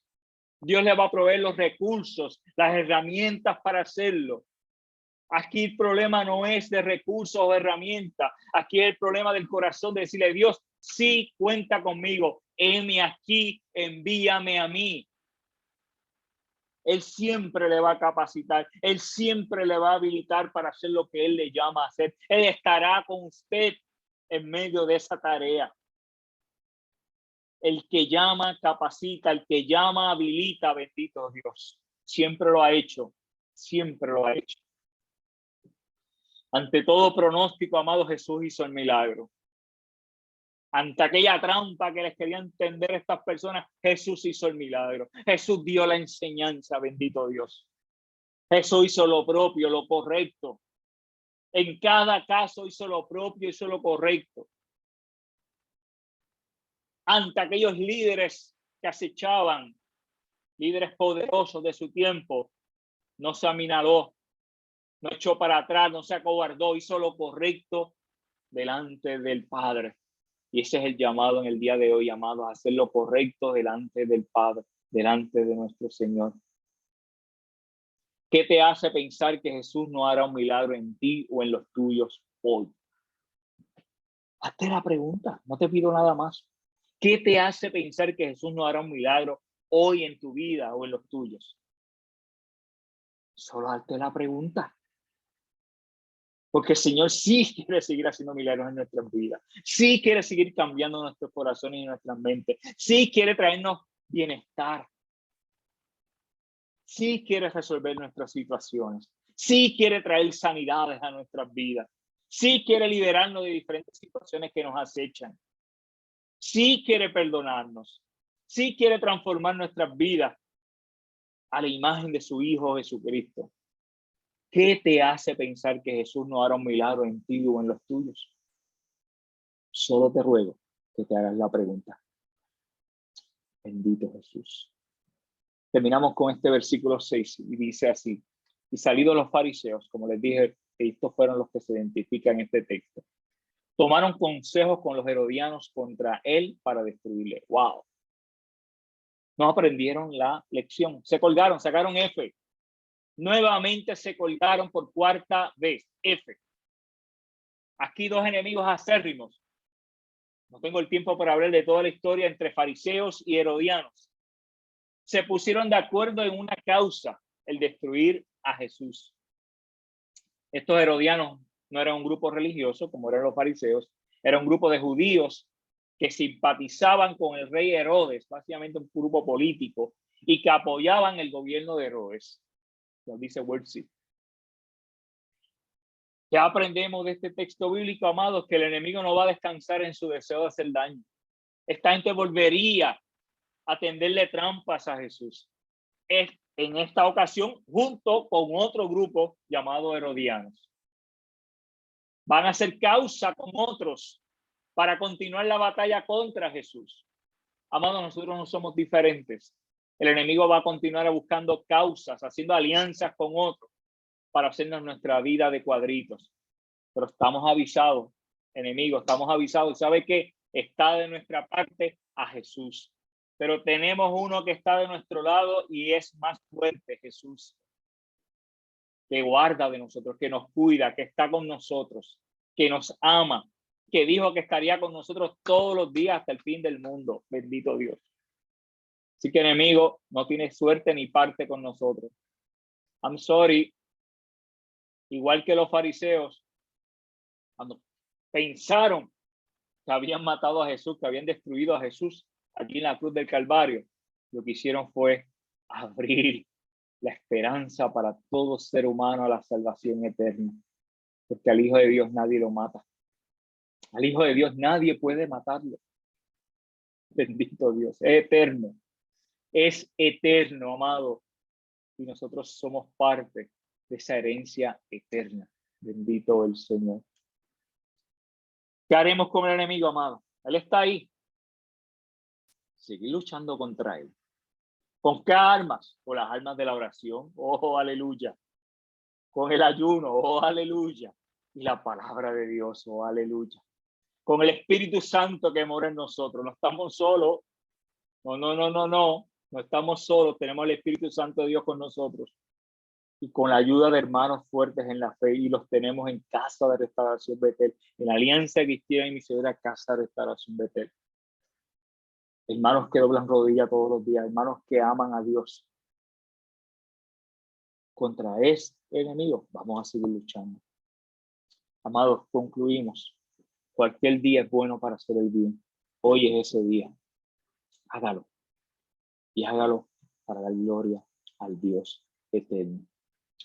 Speaker 1: Dios le va a proveer los recursos, las herramientas para hacerlo. Aquí el problema no es de recursos o herramientas. Aquí es el problema del corazón de decirle, Dios, sí, cuenta conmigo. Heme aquí, envíame a mí. Él siempre le va a capacitar. Él siempre le va a habilitar para hacer lo que Él le llama a hacer. Él estará con usted en medio de esa tarea. El que llama, capacita. El que llama, habilita. Bendito Dios. Siempre lo ha hecho. Siempre lo ha hecho. Ante todo pronóstico, amado, Jesús hizo el milagro. Ante aquella trampa que les querían tender estas personas, Jesús hizo el milagro. Jesús dio la enseñanza, bendito Dios. Jesús hizo lo propio, lo correcto. En cada caso hizo lo propio, hizo lo correcto. Ante aquellos líderes que acechaban, líderes poderosos de su tiempo, no se aminaló, no echó para atrás, no se acobardó, hizo lo correcto delante del Padre. Y ese es el llamado en el día de hoy, amados, a hacer lo correcto delante del Padre, delante de nuestro Señor. ¿Qué te hace pensar que Jesús no hará un milagro en ti o en los tuyos hoy? Hazte la pregunta, no te pido nada más. ¿Qué te hace pensar que Jesús no hará un milagro hoy en tu vida o en los tuyos? Solo hazte la pregunta. Porque el Señor sí quiere seguir haciendo milagros en nuestras vidas. Sí quiere seguir cambiando nuestros corazones y nuestras mentes. Sí quiere traernos bienestar. Sí quiere resolver nuestras situaciones. Sí quiere traer sanidades a nuestras vidas. Sí quiere liberarnos de diferentes situaciones que nos acechan. Sí quiere perdonarnos. Sí quiere transformar nuestras vidas a la imagen de su Hijo Jesucristo. ¿Qué te hace pensar que Jesús no hará un milagro en ti o en los tuyos? Solo te ruego que te hagas la pregunta. Bendito Jesús. Terminamos con este versículo 6 y dice así: y salidos los fariseos, como les dije, estos fueron los que se identifican en este texto, tomaron consejos con los herodianos contra él para destruirle. ¡Wow! No aprendieron la lección. Se colgaron, sacaron F. Nuevamente se colgaron por cuarta vez. F. Aquí dos enemigos acérrimos. No tengo el tiempo para hablar de toda la historia entre fariseos y herodianos. Se pusieron de acuerdo en una causa, el destruir a Jesús. Estos herodianos no eran un grupo religioso como eran los fariseos, era un grupo de judíos que simpatizaban con el rey Herodes, básicamente un grupo político, y que apoyaban el gobierno de Herodes. Nos dice Wordsey. ¿Qué aprendemos de este texto bíblico, amados? Que el enemigo no va a descansar en su deseo de hacer daño. Esta gente volvería a tenderle trampas a Jesús. En esta ocasión, junto con otro grupo llamado herodianos. Van a hacer causa con otros para continuar la batalla contra Jesús. Amados, nosotros no somos diferentes. El enemigo va a continuar buscando causas, haciendo alianzas con otros para hacernos nuestra vida de cuadritos. Pero estamos avisados, enemigos, estamos avisados. ¿Sabe qué? Está de nuestra parte a Jesús. Pero tenemos uno que está de nuestro lado y es más fuerte, Jesús, que guarda de nosotros, que nos cuida, que está con nosotros, que nos ama, que dijo que estaría con nosotros todos los días hasta el fin del mundo. Bendito Dios. Así que, enemigo, no tiene suerte ni parte con nosotros. I'm sorry. Igual que los fariseos, cuando pensaron que habían matado a Jesús, que habían destruido a Jesús aquí en la cruz del Calvario, lo que hicieron fue abrir la esperanza para todo ser humano a la salvación eterna. Porque al Hijo de Dios nadie lo mata. Al Hijo de Dios nadie puede matarlo. Bendito Dios, es eterno. Es eterno, amado. Y nosotros somos parte de esa herencia eterna. Bendito el Señor. ¿Qué haremos con el enemigo, amado? Él está ahí. Seguir luchando contra él. ¿Con qué armas? Con las armas de la oración. Oh, aleluya. Con el ayuno. Oh, aleluya. Y la palabra de Dios. Oh, aleluya. Con el Espíritu Santo que mora en nosotros. No estamos solos. No estamos solos. Tenemos el Espíritu Santo de Dios con nosotros. Y con la ayuda de hermanos fuertes en la fe, y los tenemos en Casa de Restauración Betel, en la Alianza Cristiana y Misionera Casa de Restauración Betel. Hermanos que doblan rodillas todos los días, hermanos que aman a Dios. Contra este enemigo vamos a seguir luchando. Amados, concluimos. Cualquier día es bueno para hacer el bien. Hoy es ese día. Hágalo. Y hágalo para dar gloria al Dios eterno.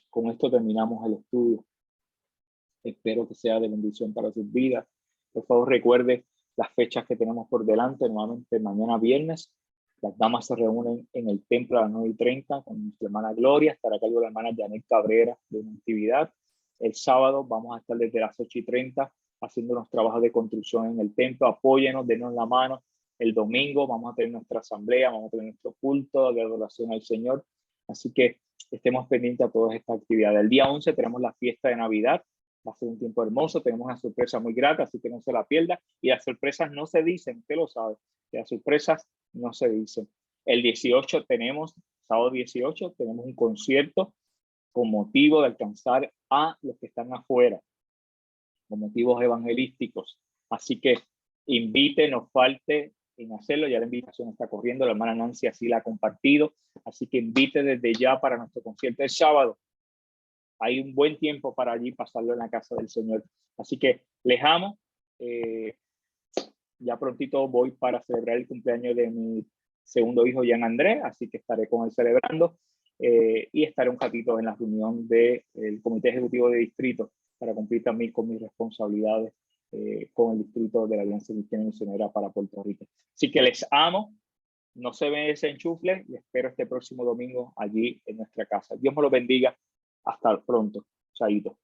Speaker 1: Con esto terminamos el estudio. Espero que sea de bendición para sus vidas. Por favor, recuerde las fechas que tenemos por delante. Nuevamente, mañana viernes, las damas se reúnen en el templo a las 9:30 con nuestra hermana Gloria. Estará a cargo de la hermana Janet Cabrera de una actividad. El sábado vamos a estar desde las 8:30 haciendo unos trabajos de construcción en el templo. Apóyenos, denos la mano. El domingo vamos a tener nuestra asamblea, vamos a tener nuestro culto de adoración al Señor. Así que estemos pendientes a todas estas actividades. El día 11 tenemos la fiesta de Navidad. Va a ser un tiempo hermoso, tenemos una sorpresa muy grata, así que no se la pierda. Y las sorpresas no se dicen, usted lo sabe, que las sorpresas no se dicen. El 18 tenemos, sábado 18, tenemos un concierto con motivo de alcanzar a los que están afuera, con motivos evangelísticos. Así que invite, no falte en hacerlo. Ya la invitación está corriendo, la hermana Nancy así la ha compartido. Así que invite desde ya para nuestro concierto el sábado. Hay un buen tiempo para allí pasarlo en la casa del Señor. Así que les amo. Ya prontito voy para celebrar el cumpleaños de mi segundo hijo, Jean André, así que estaré con él celebrando. y estaré un ratito en la reunión del Comité Ejecutivo de Distrito para cumplir también con mis responsabilidades con el Distrito de la Alianza Cristiana Misionera para Puerto Rico. Así que les amo, no se ven ese enchufle y espero este próximo domingo allí en nuestra casa. Dios me lo bendiga. Hasta pronto. Chaito.